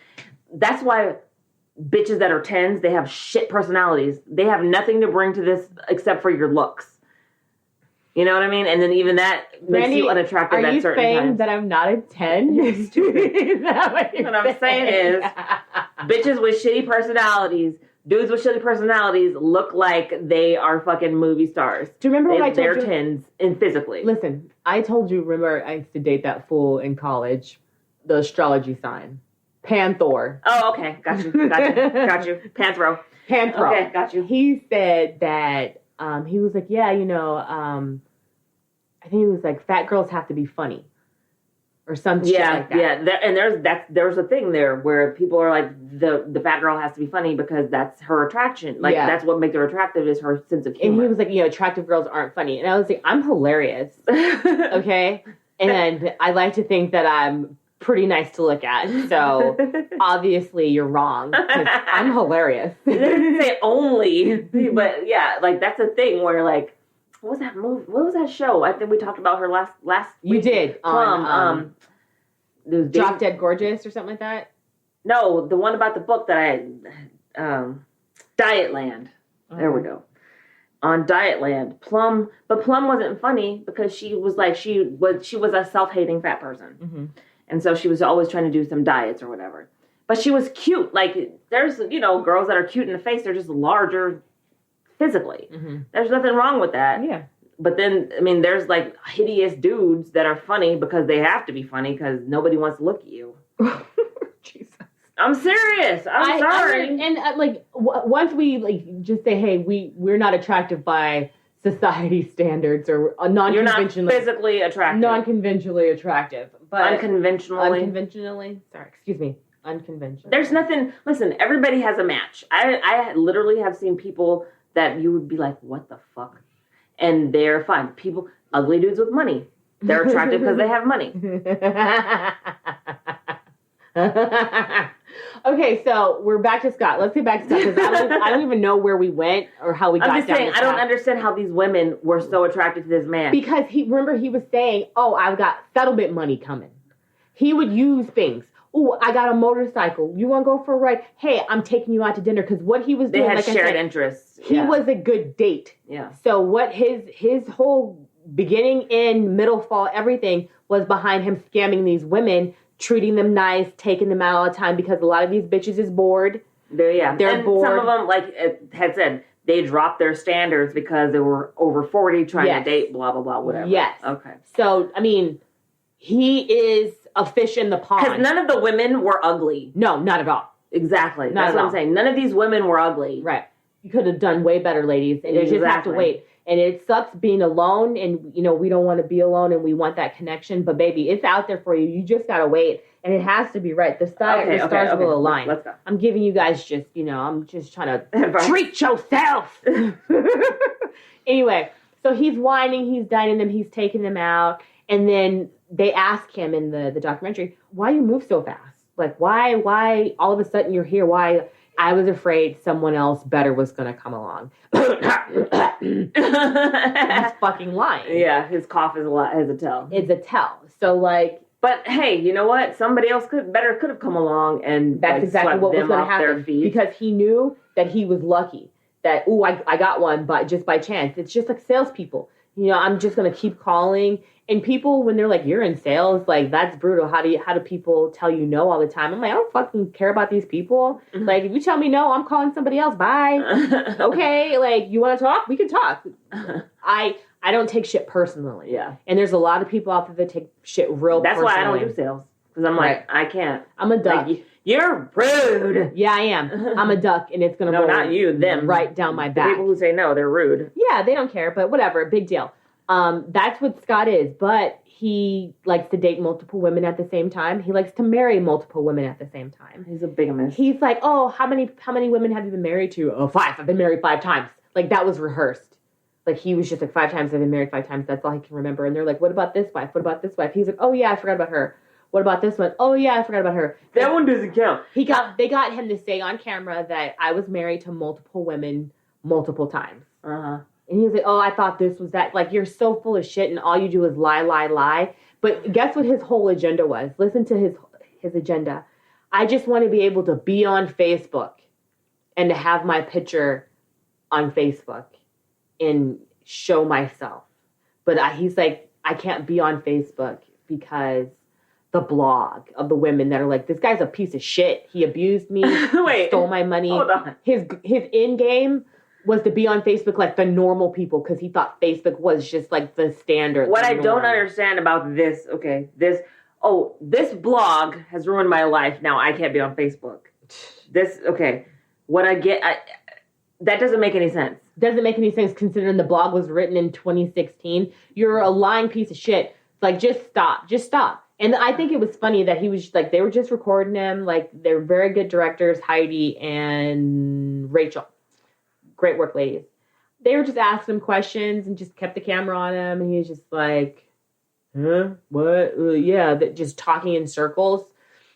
Speaker 1: that's why bitches that are 10s, they have shit personalities. They have nothing to bring to this except for your looks. You know what I mean? And then even that makes you unattractive at certain times.
Speaker 2: Are you saying that I'm not a 10?
Speaker 1: You're stupid. What I'm saying is bitches with shitty personalities, dudes with shitty personalities look like they are fucking movie stars.
Speaker 2: Do you remember when I told you?
Speaker 1: They're 10s and physically.
Speaker 2: Listen, I told you, remember I used to date that fool in college, the astrology sign. Panther.
Speaker 1: Oh, okay. Got you. Panthro.
Speaker 2: Okay,
Speaker 1: got you.
Speaker 2: He said that, he was like, yeah, I think he was like, fat girls have to be funny. Or some shit like that.
Speaker 1: Yeah, and there's a thing there where people are like, the fat girl has to be funny because that's her attraction. Like, that's what makes her attractive is her sense of humor.
Speaker 2: And he was like, attractive girls aren't funny. And I was like, I'm hilarious. Okay? And I like to think that I'm pretty nice to look at. So, obviously, you're wrong. 'Cause I'm hilarious.
Speaker 1: I didn't say only. But, yeah, like, that's a thing where, like, what was that movie? What was that show? I think we talked about her last
Speaker 2: You
Speaker 1: week.
Speaker 2: did.
Speaker 1: On,
Speaker 2: Drop Dead Gorgeous or something like that?
Speaker 1: No, the one about the book that I Dietland. Okay. There we go. On Dietland. Plum wasn't funny because she was a self-hating fat person. Mm-hmm. And so she was always trying to do some diets or whatever. But she was cute. Like, there's, girls that are cute in the face, they're just larger physically. Mm-hmm. There's nothing wrong with that.
Speaker 2: Yeah.
Speaker 1: But then, I mean, there's like hideous dudes that are funny because they have to be funny because nobody wants to look at you.
Speaker 2: Jesus.
Speaker 1: I'm serious. I'm sorry.
Speaker 2: Once we just say, hey, we're not attractive by society standards or non-conventionally.
Speaker 1: You're not physically attractive.
Speaker 2: Non-conventionally attractive, but
Speaker 1: unconventionally.
Speaker 2: Sorry, excuse me. Unconventional.
Speaker 1: There's nothing. Listen, everybody has a match. I literally have seen people that you would be like, what the fuck, and they're fine. People, ugly dudes with money. They're attractive because they have money.
Speaker 2: Okay, so we're back to Scott. Let's get back to Scott because I don't even know where we went or how we got down. I'm just saying,
Speaker 1: I don't understand how these women were so attracted to this man.
Speaker 2: Because he was saying, "Oh, I've got settlement money coming." He would use things. Oh, I got a motorcycle. You want to go for a ride? Hey, I'm taking you out to dinner. Because what he was doing,
Speaker 1: they had shared interests.
Speaker 2: He was a good date.
Speaker 1: Yeah.
Speaker 2: So what his whole beginning, end, middle, fall, everything was behind him scamming these women, treating them nice, taking them out all the time because a lot of these bitches is bored.
Speaker 1: They're bored. Some of them, like it had said, they dropped their standards because they were over 40 trying to date, blah, blah, blah, whatever.
Speaker 2: Yes.
Speaker 1: Okay.
Speaker 2: So, I mean, he is a fish in the pond.
Speaker 1: Because none of the women were ugly.
Speaker 2: No, not at all.
Speaker 1: Exactly. That's what I'm saying. None of these women were ugly.
Speaker 2: Right. You could have done way better, ladies. And you just have to wait. And it sucks being alone, and, we don't want to be alone, and we want that connection. But, baby, it's out there for you. You just got to wait. And it has to be right. The stars will align.
Speaker 1: Let's go.
Speaker 2: I'm giving you guys just, I'm just trying to treat yourself. Anyway, so he's whining, he's dining them, he's taking them out. And then they ask him in the documentary, why you move so fast? Like, why all of a sudden you're here? Why? I was afraid someone else better was going to come along. He's fucking lying.
Speaker 1: Yeah, his cough is a tell.
Speaker 2: It's a tell. So, like...
Speaker 1: But, hey, you know what? Somebody else could have come along and
Speaker 2: that's exactly what was going to happen. Because he knew that he was lucky. That, I got one just by chance. It's just like salespeople. I'm just going to keep calling. And people, when they're like, you're in sales, like, that's brutal. How do people tell you no all the time? I'm like, I don't fucking care about these people. Mm-hmm. Like, if you tell me no, I'm calling somebody else. Bye. Okay, like, you want to talk? We can talk. I don't take shit personally.
Speaker 1: Yeah.
Speaker 2: And there's a lot of people out there that take shit real
Speaker 1: That's
Speaker 2: personally.
Speaker 1: Why I don't do sales. Because I'm like, I can't.
Speaker 2: I'm a duck.
Speaker 1: Like, you're rude.
Speaker 2: Yeah, I am. I'm a duck, and it's going to
Speaker 1: roll not you, them.
Speaker 2: Right down my back.
Speaker 1: The people who say no, they're rude.
Speaker 2: Yeah, they don't care, but whatever. Big deal. That's what Scott is, but he likes to date multiple women at the same time. He likes to marry multiple women at the same time.
Speaker 1: He's a bigamist.
Speaker 2: He's like, oh, how many women have you been married to? Oh, 5. I've been married 5 times. Like, that was rehearsed. Like, he was just like, 5 times I've been married 5 times. That's all he can remember. And they're like, what about this wife? What about this wife? He's like, oh, yeah, I forgot about her. What about this one? Oh, yeah, I forgot about her.
Speaker 1: That one doesn't count.
Speaker 2: They got him to say on camera that I was married to multiple women multiple times.
Speaker 1: Uh-huh.
Speaker 2: And he was like, oh, I thought this was that. Like, you're so full of shit and all you do is lie, lie, lie. But guess what his whole agenda was? Listen to his agenda. I just want to be able to be on Facebook and to have my picture on Facebook and show myself. But he's like, I can't be on Facebook because the blog of the women that are like, this guy's a piece of shit. He abused me. He stole my money.
Speaker 1: Hold on.
Speaker 2: His end game was to be on Facebook like the normal people because he thought Facebook was just like the standard.
Speaker 1: What I don't understand about this, this blog has ruined my life. Now I can't be on Facebook. That doesn't make any sense.
Speaker 2: Doesn't make any sense considering the blog was written in 2016. You're a lying piece of shit. Like, just stop. And I think it was funny that he was like, they were just recording him. Like, they're very good directors, Heidi and Rachel. Great work, ladies. They were just asking him questions and just kept the camera on him. And he was just like, huh? What? Just talking in circles.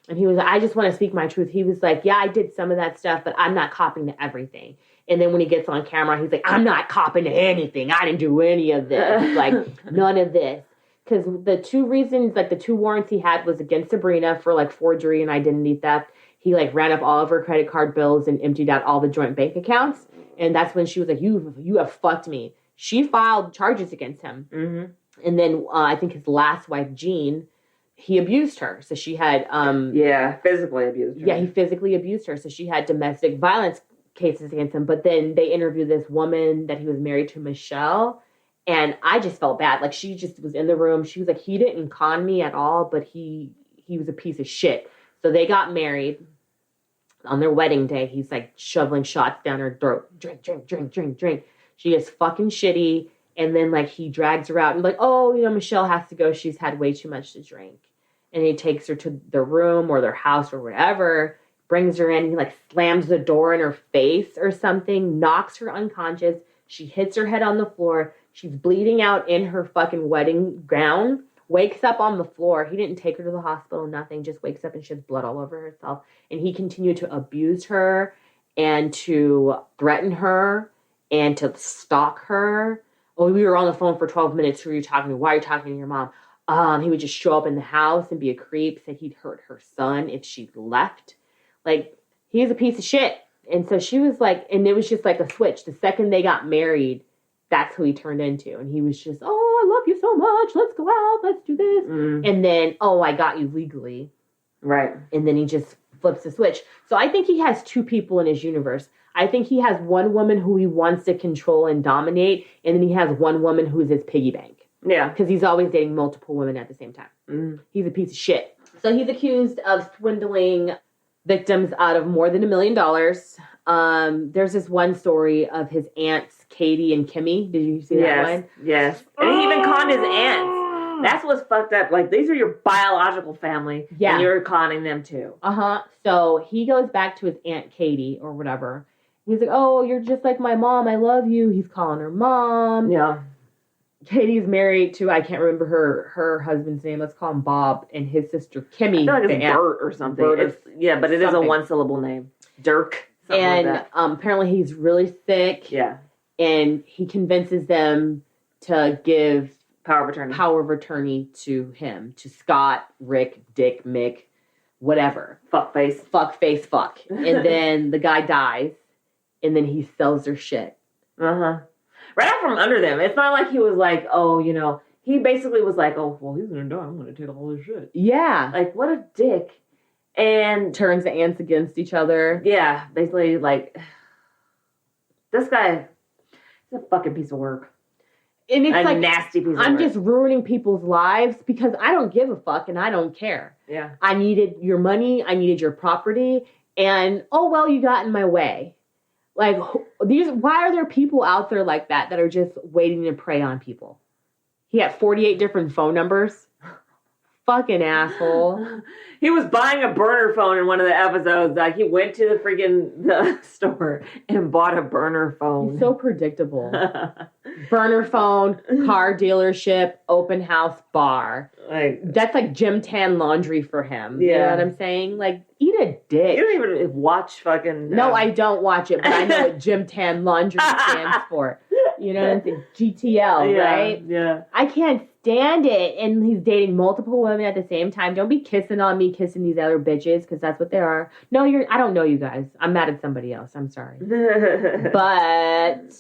Speaker 2: And he was like, I just want to speak my truth. He was like, yeah, I did some of that stuff, but I'm not copying to everything. And then when he gets on camera, he's like, I'm not copying to anything. I didn't do any of this. Like, none of this. Because the 2 reasons, like the 2 warrants he had was against Sabrina for like forgery and identity theft. He like ran up all of her credit card bills and emptied out all the joint bank accounts. And that's when she was like, you have fucked me. She filed charges against him. Mm-hmm. And then I think his last wife, Jean, he abused her. So she had...
Speaker 1: physically abused her.
Speaker 2: Yeah, he physically abused her. So she had domestic violence cases against him. But then they interviewed this woman that he was married to, Michelle. And I just felt bad. Like, she just was in the room. She was like, he didn't con me at all, but he was a piece of shit. So they got married. On their wedding day, he's like shoveling shots down her throat. Drink, drink, drink, drink, drink. She is fucking shitty. And then like he drags her out and like, oh, Michelle has to go. She's had way too much to drink. And he takes her to their room or their house or whatever, brings her in. He like slams the door in her face or something, knocks her unconscious. She hits her head on the floor. She's bleeding out in her fucking wedding gown. Wakes up on the floor. He didn't take her to the hospital, nothing. Just wakes up and she has blood all over herself. And he continued to abuse her and to threaten her and to stalk her. Oh, we were on the phone for 12 minutes. Who are you talking to? Why are you talking to your mom? He would just show up in the house and be a creep. Said he'd hurt her son if she left. Like, he's a piece of shit. And so she was like, and it was just like a switch. The second they got married, that's who he turned into. And he was just, oh, I love you so much. Let's go out. Let's do this. And then, oh, I got you legally.
Speaker 1: Right.
Speaker 2: And then he just flips the switch. So I think he has two people in his universe. I think he has one woman who he wants to control and dominate. And then he has one woman who's his piggy bank.
Speaker 1: Yeah.
Speaker 2: Because he's always dating multiple women at the same time. He's a piece of shit. So he's accused of swindling victims out of more than $1 million. There's this one story of his aunts, Katie and Kimmy. Did you see that one?
Speaker 1: Yes. And he even conned his aunts. That's what's fucked up. Like, these are your biological family. Yeah. And you're conning them too.
Speaker 2: So he goes back to his Aunt Katie or whatever. He's like, oh, you're just like my mom. I love you. He's calling her mom.
Speaker 1: Yeah.
Speaker 2: Katie's married to, I can't remember her husband's name. Let's call him Bob, and his sister Kimmy.
Speaker 1: I feel like it's Bert or something. But it is a one-syllable name. Dirk.
Speaker 2: And like apparently he's really sick.
Speaker 1: Yeah.
Speaker 2: And he convinces them to give
Speaker 1: power of
Speaker 2: attorney to him, to Scott, Rick, Dick, Mick, whatever.
Speaker 1: Fuck.
Speaker 2: And then the guy dies, and then he sells their shit.
Speaker 1: Right out from under them. It's not like he was like, oh, he basically was like, oh, well, he's going to die. I'm going to take all his shit.
Speaker 2: Yeah.
Speaker 1: Like, what a dick. And
Speaker 2: turns the aunts against each other.
Speaker 1: Yeah. Basically, like, this guy is a fucking piece of work.
Speaker 2: And it's like,
Speaker 1: nasty piece of
Speaker 2: I'm
Speaker 1: work.
Speaker 2: just ruining people's lives because I don't give a fuck and I don't care.
Speaker 1: Yeah.
Speaker 2: I needed your money. I needed your property. And, oh, well, you got in my way. Like, why are there people out there like that are just waiting to prey on people? He had 48 different phone numbers. Fucking asshole.
Speaker 1: He was buying a burner phone in one of the episodes. Like, he went to the store and bought a burner phone.
Speaker 2: He's so predictable. Burner phone, car dealership, open house, bar. Like, that's like gym tan laundry for him. Yeah. You know what I'm saying? Like, eat a dick.
Speaker 1: You don't even watch fucking...
Speaker 2: No, I don't watch it, but I know what gym tan laundry stands for. You know what I'm saying? GTL, right?
Speaker 1: Yeah.
Speaker 2: I can't stand it. And he's dating multiple women at the same time. Don't be kissing on me, kissing these other bitches, because that's what they are. No, I don't know you guys. I'm mad at somebody else. I'm sorry. But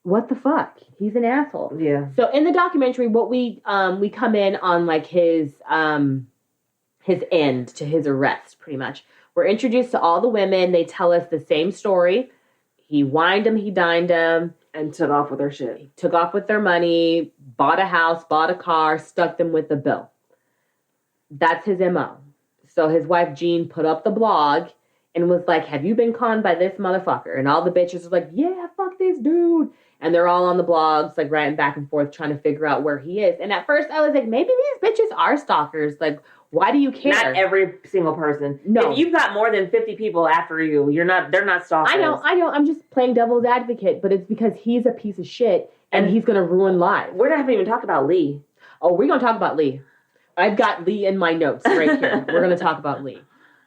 Speaker 2: what the fuck? He's an asshole.
Speaker 1: Yeah.
Speaker 2: So in the documentary, what we come in on like his end to his arrest, pretty much. We're introduced to all the women. They tell us the same story. He wined them, he dined them.
Speaker 1: And took off with their shit.
Speaker 2: He took off with their money, bought a house, bought a car, stuck them with the bill. That's his MO. So his wife, Jean, put up the blog and was like, have you been conned by this motherfucker? And all the bitches are like, yeah, fuck this dude. And they're all on the blogs, like, writing back and forth, trying to figure out where he is. And at first I was like, maybe these bitches are stalkers. Like, why do you care?
Speaker 1: Not every single person.
Speaker 2: No.
Speaker 1: If you've got more than 50 people after you, they're not stalkers.
Speaker 2: I know. I'm just playing devil's advocate, but it's because he's a piece of shit and he's going to ruin lives.
Speaker 1: We haven't even talked about Lee.
Speaker 2: Oh, we're going to talk about Lee. I've got Lee in my notes right here. We're going to talk about Lee.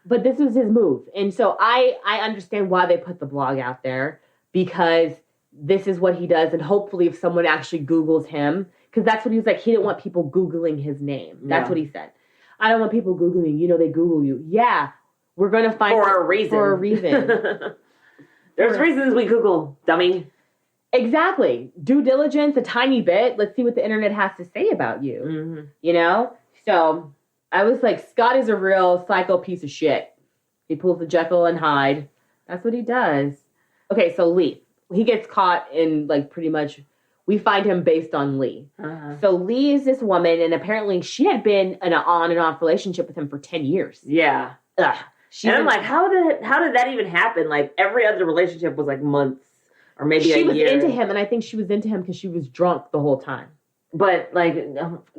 Speaker 2: But this was his move. And so I understand why they put the blog out there, because this is what he does. And hopefully if someone actually Googles him, because that's what he was like. He didn't want people Googling his name. That's what he said. I don't want people Googling, they Google you. Yeah, we're going to find...
Speaker 1: For a reason. There's reasons we Google, dummy.
Speaker 2: Exactly. Due diligence, a tiny bit. Let's see what the internet has to say about you. Mm-hmm. So I was like, Scott is a real psycho piece of shit. He pulls the Jekyll and Hyde. That's what he does. Okay, so Lee. He gets caught in, like, pretty much... We find him based on Lee. Uh-huh. So Lee is this woman, and apparently she had been in an on and off relationship with him for 10 years.
Speaker 1: Yeah.
Speaker 2: Ugh.
Speaker 1: And I'm like, how did that even happen? Like, every other relationship was like months or maybe a year.
Speaker 2: She was into him, and I think she was into him because she was drunk the whole time.
Speaker 1: But like,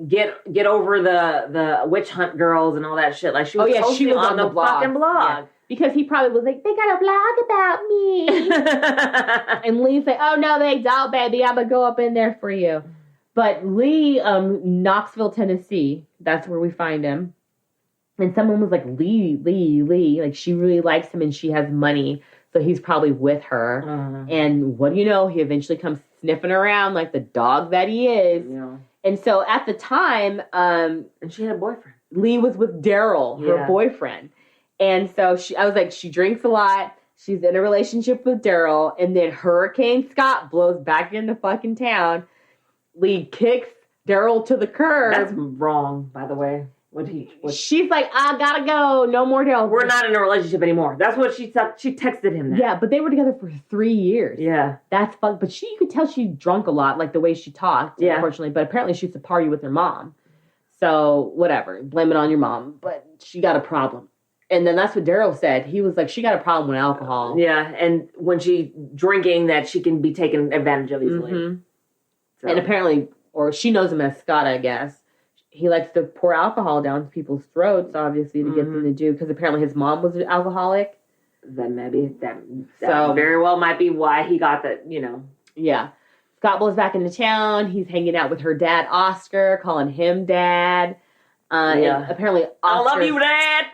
Speaker 1: get over the witch hunt girls and all that shit. Like, she was on the fucking blog. Yeah.
Speaker 2: Because he probably was like, they got a blog about me. And Lee's like, oh no, they don't, baby. I'm gonna go up in there for you. But Lee, Knoxville, Tennessee, that's where we find him. And someone was like, Lee, like, she really likes him and she has money, so he's probably with her. And what do you know? He eventually comes sniffing around like the dog that he is. Yeah. And so at the time,
Speaker 1: and she had a boyfriend.
Speaker 2: Lee was with Daryl, her boyfriend. And so I was like, she drinks a lot. She's in a relationship with Daryl. And then Hurricane Scott blows back into fucking town. Lee kicks Daryl to the curb.
Speaker 1: That's wrong, by the way.
Speaker 2: She's like, I gotta go. No more Daryl.
Speaker 1: We're not in a relationship anymore. That's what she texted him that.
Speaker 2: Yeah, but they were together for 3 years.
Speaker 1: Yeah.
Speaker 2: That's fun. But you could tell she drunk a lot, like the way she talked, unfortunately. But apparently she used to party with her mom. So, whatever. Blame it on your mom. But she got a problem. And then that's what Daryl said. He was like, she got a problem with alcohol.
Speaker 1: Yeah, and when she drinking, that she can be taken advantage of easily.
Speaker 2: Mm-hmm. So. And apparently, or she knows him as Scott, I guess. He likes to pour alcohol down people's throats, obviously, to get them to do, because apparently his mom was an alcoholic.
Speaker 1: Then maybe that very well might be why he got that, you know.
Speaker 2: Yeah. Scott blows back into town. He's hanging out with her dad, Oscar, calling him dad. And apparently
Speaker 1: I love you, Dad!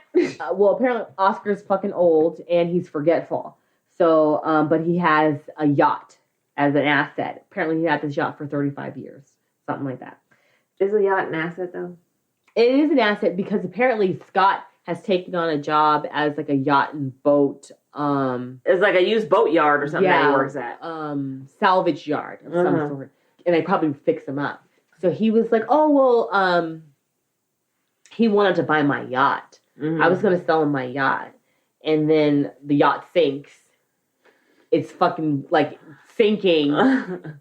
Speaker 2: Well, apparently Oscar's fucking old, and he's forgetful. So, but he has a yacht as an asset. Apparently he had this yacht for 35 years. Something like that.
Speaker 1: Is a yacht an asset, though?
Speaker 2: It is an asset because apparently Scott has taken on a job as like a yacht and boat.
Speaker 1: It's like a used boat yard or something that he works at.
Speaker 2: Salvage yard of some sort. And they probably fix them up. So he was like, oh, well, he wanted to buy my yacht. I was going to sell him my yacht. And then the yacht sinks. It's fucking like sinking.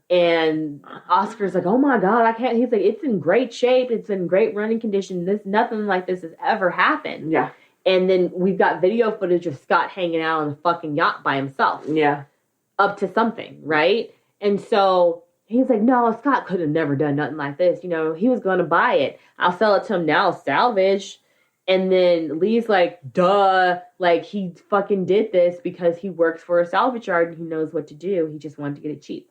Speaker 2: And Oscar's like, oh my God, I can't. He's like, it's in great shape. It's in great running condition. Nothing like this has ever happened.
Speaker 1: Yeah.
Speaker 2: And then we've got video footage of Scott hanging out on the fucking yacht by himself.
Speaker 1: Yeah.
Speaker 2: Up to something, right? And so he's like, no, Scott could have never done nothing like this. You know, he was going to buy it. I'll sell it to him now, salvage. And then Lee's like, duh. Like, he fucking did this because he works for a salvage yard and he knows what to do. He just wanted to get it cheap.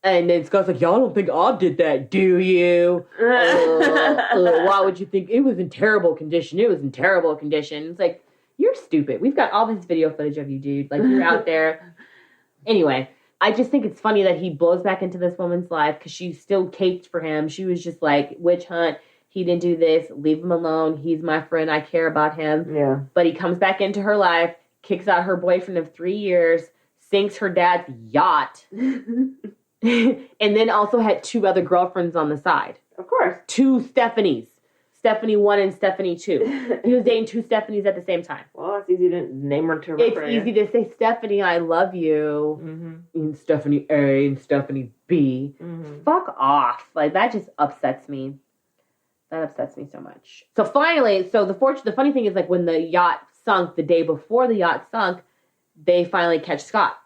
Speaker 2: And then Scott's like, y'all don't think I did that, do you? Why would you think? It was in terrible condition. It was in terrible condition. It's like, you're stupid. We've got all this video footage of you, dude. Like, you're out there. Anyway, I just think it's funny that he blows back into this woman's life because she still caped for him. She was just like, witch hunt. He didn't do this. Leave him alone. He's my friend. I care about him.
Speaker 1: Yeah.
Speaker 2: But he comes back into her life, kicks out her boyfriend of 3 years, sinks her dad's yacht, and then also had 2 other girlfriends on the side.
Speaker 1: Of course.
Speaker 2: 2 Stephanies. Stephanie 1 and Stephanie 2. He was dating 2 Stephanies at the same time.
Speaker 1: Well, it's easy to name her to remember.
Speaker 2: It's easy to say, Stephanie, I love you. And Stephanie A and Stephanie B. Fuck off. Like, that just upsets me. That upsets me so much. So finally, the funny thing is, like, when the yacht sunk, the day before the yacht sunk, they finally catch Scott.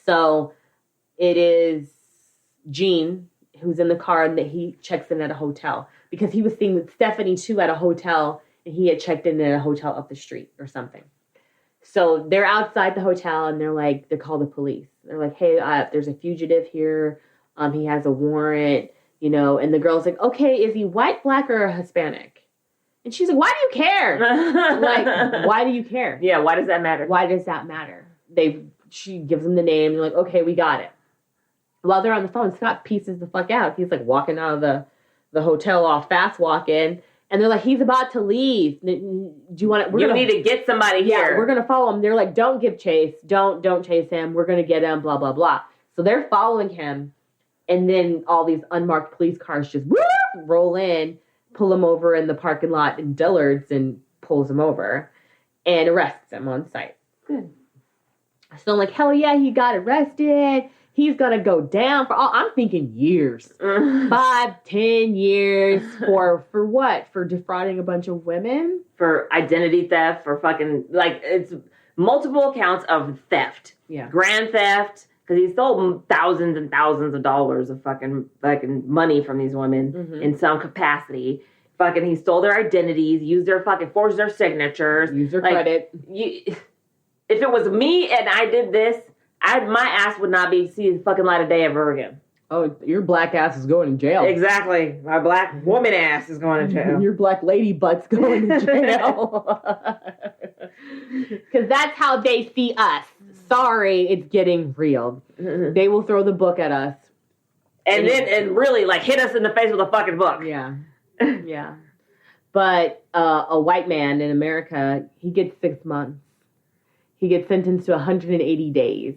Speaker 2: So it is Gene who's in the car and that he checks in at a hotel because he was seeing Stephanie too at a hotel and he had checked in at a hotel up the street or something. So they're outside the hotel and they call the police. They're like, hey, there's a fugitive here. He has a warrant. You know, and the girl's like, okay, is he white, black, or Hispanic? And she's like, why do you care? Like, why do you care?
Speaker 1: Yeah, why does that matter?
Speaker 2: Why does that matter? She gives them the name. They're like, okay, we got it. While they're on the phone, Scott pieces the fuck out. He's like walking out of the hotel off fast walking. And they're like, he's about to leave. Do you want to?
Speaker 1: You need to get somebody here.
Speaker 2: Yeah, we're going to follow him. They're like, don't give chase. Don't chase him. We're going to get him, blah, blah, blah. So they're following him. And then all these unmarked police cars just roll in, pull him over in the parking lot in Dillard's and pulls him over and arrests him on site. Good. So I'm like, hell yeah, he got arrested. He's going to go down for I'm thinking years. 5, 10 years for what? For defrauding a bunch of women?
Speaker 1: For identity theft, for fucking, like, it's multiple accounts of theft.
Speaker 2: Yeah.
Speaker 1: Grand theft, because he stole thousands and thousands of dollars of fucking money from these women in some capacity. Fucking, he stole their identities, forged their signatures.
Speaker 2: Use their credit.
Speaker 1: If it was me and I did this, my ass would not be seeing the fucking light of day ever again.
Speaker 2: Oh, your black ass is going to jail.
Speaker 1: Exactly. My black woman ass is going to jail.
Speaker 2: Your black lady butt's going to jail. Because that's how they see us. Sorry, it's getting real. They will throw the book at us.
Speaker 1: And really, like, hit us in the face with a fucking book.
Speaker 2: Yeah. Yeah. But a white man in America, he gets 6 months. He gets sentenced to 180 days.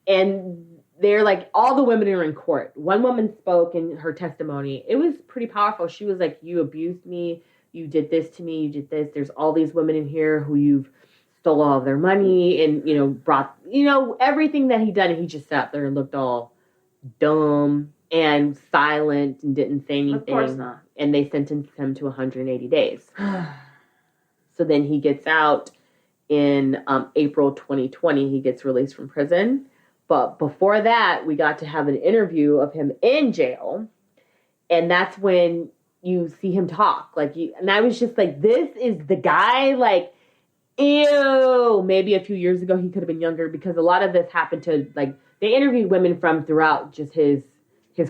Speaker 2: And they're like, all the women are in court. One woman spoke in her testimony. It was pretty powerful. She was like, you abused me. You did this to me. You did this. There's all these women in here who you've stole all of their money and, brought, everything that he done. And he just sat there and looked all dumb and silent and didn't say anything. Of
Speaker 1: course not.
Speaker 2: And they sentenced him to 180 days. So then he gets out in April 2020. He gets released from prison. But before that, we got to have an interview of him in jail. And that's when you see him talk. And I was just like, this is the guy? Like, ew. Maybe a few years ago, he could have been younger because a lot of this happened to, like, they interviewed women from throughout just his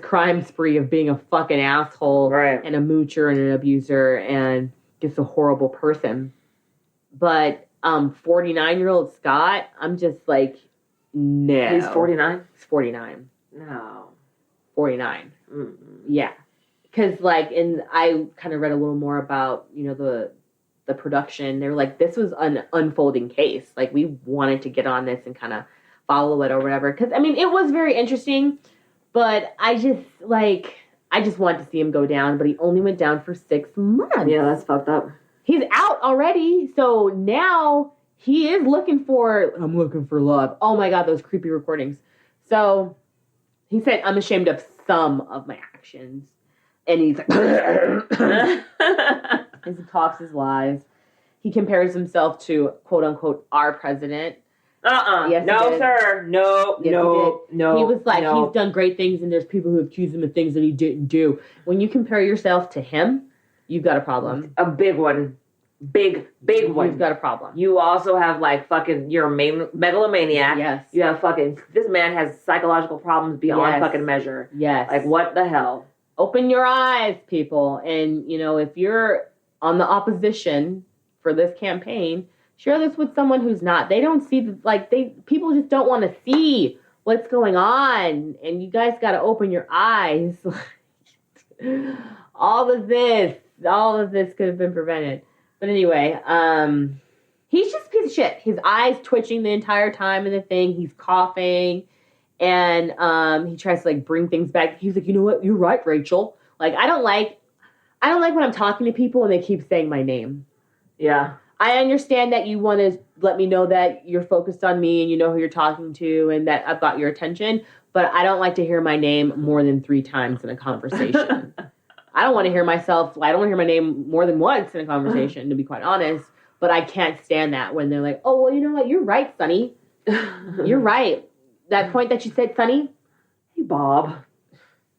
Speaker 2: crime spree of being a fucking asshole.
Speaker 1: Right.
Speaker 2: And a moocher and an abuser and just a horrible person. But 49-year-old Scott, I'm just like, no.
Speaker 1: He's 49?
Speaker 2: He's 49.
Speaker 1: No.
Speaker 2: 49.
Speaker 1: Mm-mm.
Speaker 2: Yeah. Because, and I kind of read a little more about, the production. They were like, this was an unfolding case. Like, we wanted to get on this and kind of follow it or whatever. Because, it was very interesting. But I just wanted to see him go down. But he only went down for 6 months.
Speaker 1: Yeah, that's fucked up.
Speaker 2: He's out already. So now he is looking for love. Oh my God, those creepy recordings. So he said, I'm ashamed of some of my actions. And he's like, as he talks his lies. He compares himself to, quote unquote, our president.
Speaker 1: Yes, no, sir. No,
Speaker 2: yes,
Speaker 1: no.
Speaker 2: He was like, he's done great things and there's people who accuse him of things that he didn't do. When you compare yourself to him, you've got a problem.
Speaker 1: A big one. Big one.
Speaker 2: You've got a problem.
Speaker 1: You also have, you're a megalomaniac.
Speaker 2: Yes.
Speaker 1: You have this man has psychological problems beyond fucking measure.
Speaker 2: Yes.
Speaker 1: Like, what the hell?
Speaker 2: Open your eyes, people. And, if you're on the opposition for this campaign, share this with someone who's not. They don't see, people just don't want to see what's going on. And you guys got to open your eyes. All of this could have been prevented. But anyway, he's just a piece of shit. His eyes twitching the entire time in the thing. He's coughing. And he tries to, bring things back. He's like, you know what? You're right, Rachel. I don't like when I'm talking to people and they keep saying my name.
Speaker 1: Yeah.
Speaker 2: I understand that you want to let me know that you're focused on me and you know who you're talking to and that I've got your attention. But I don't like to hear my name more than 3 times in a conversation. I don't want to hear my name more than once in a conversation, to be quite honest. But I can't stand that when they're like, oh, well, you know what? You're right, Sunny. You're right. That point that you said, Sunny.
Speaker 1: Hey, Bob.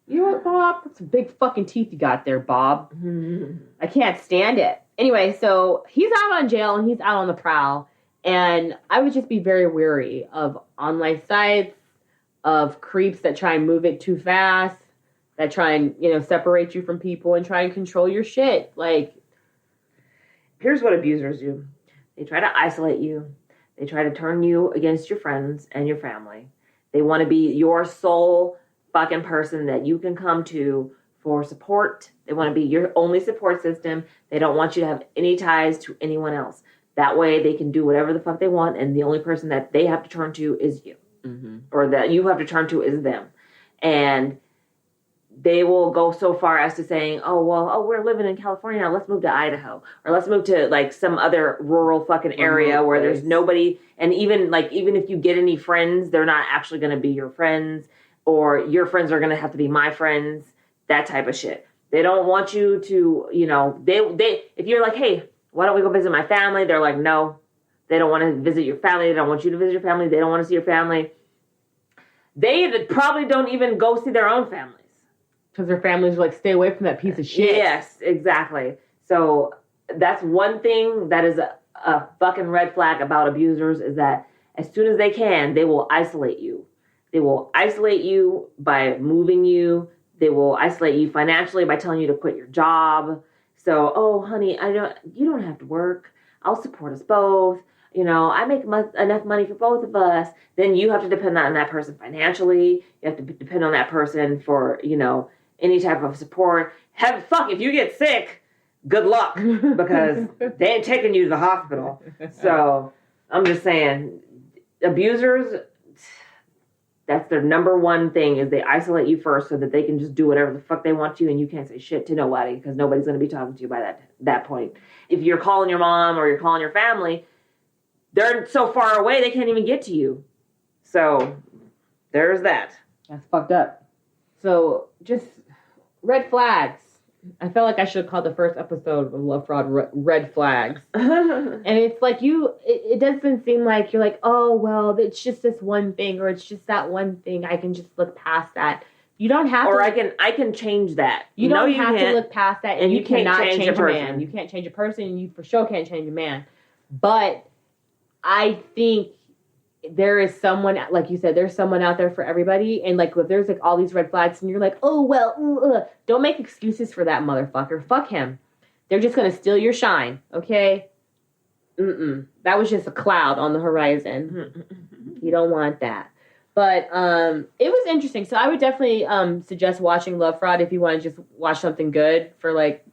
Speaker 2: You know what, Bob? That's some big fucking teeth you got there, Bob.
Speaker 1: Mm-hmm.
Speaker 2: I can't stand it. Anyway, so he's out on jail and he's out on the prowl. And I would just be very wary of online sites, of creeps that try and move it too fast, that try and, separate you from people and try and control your shit.
Speaker 1: Here's what abusers do. They try to isolate you. They try to turn you against your friends and your family. They want to be your sole fucking person that you can come to for support. They want to be your only support system. They don't want you to have any ties to anyone else. That way they can do whatever the fuck they want, and the only person that they have to turn to is you. Mm-hmm. Or that you have to turn to is them. And they will go so far as to saying, we're living in California now, let's move to Idaho, or let's move to like some other rural fucking area where there's nobody, and even if you get any friends, they're not actually going to be your friends, or your friends are going to have to be my friends, that type of shit. They don't want you to, they if you're like, hey, why don't we go visit my family? They're like, no, they don't want to visit your family. They don't want you to visit your family. They don't want to see your family. They probably don't even go see their own families.
Speaker 2: Because their families are like, stay away from that piece of shit.
Speaker 1: Yes, exactly. So that's one thing that is a fucking red flag about abusers, is that as soon as they can, they will isolate you. They will isolate you by moving you. They will isolate you financially by telling you to quit your job. So, oh, honey, you don't have to work. I'll support us both. I make enough money for both of us. Then you have to depend on that person financially. You have to depend on that person for, any type of support. If you get sick, good luck, because they ain't taking you to the hospital. So I'm just saying, abusers, that's their number one thing, is they isolate you first so that they can just do whatever the fuck they want to, and you can't say shit to nobody because nobody's going to be talking to you by that point. If you're calling your mom or you're calling your family, they're so far away they can't even get to you. So there's that.
Speaker 2: That's fucked up. So just red flags. I felt like I should have called the first episode of Love Fraud Red Flags. And it's like it doesn't seem like you're like, oh, well, it's just this one thing, or it's just that one thing. I can just look past that. You don't have to. Or
Speaker 1: I can change that.
Speaker 2: You don't have to look past that, and you cannot change a man. You can't change a person, and you for sure can't change a man. But I think there is someone, like you said, there's someone out there for everybody. And like, if there's like all these red flags and you're like, oh, well, don't make excuses for that motherfucker. Fuck him. They're just going to steal your shine. Okay. That was just a cloud on the horizon. You don't want that. But it was interesting. So I would definitely suggest watching Love Fraud if you want to just watch something good for like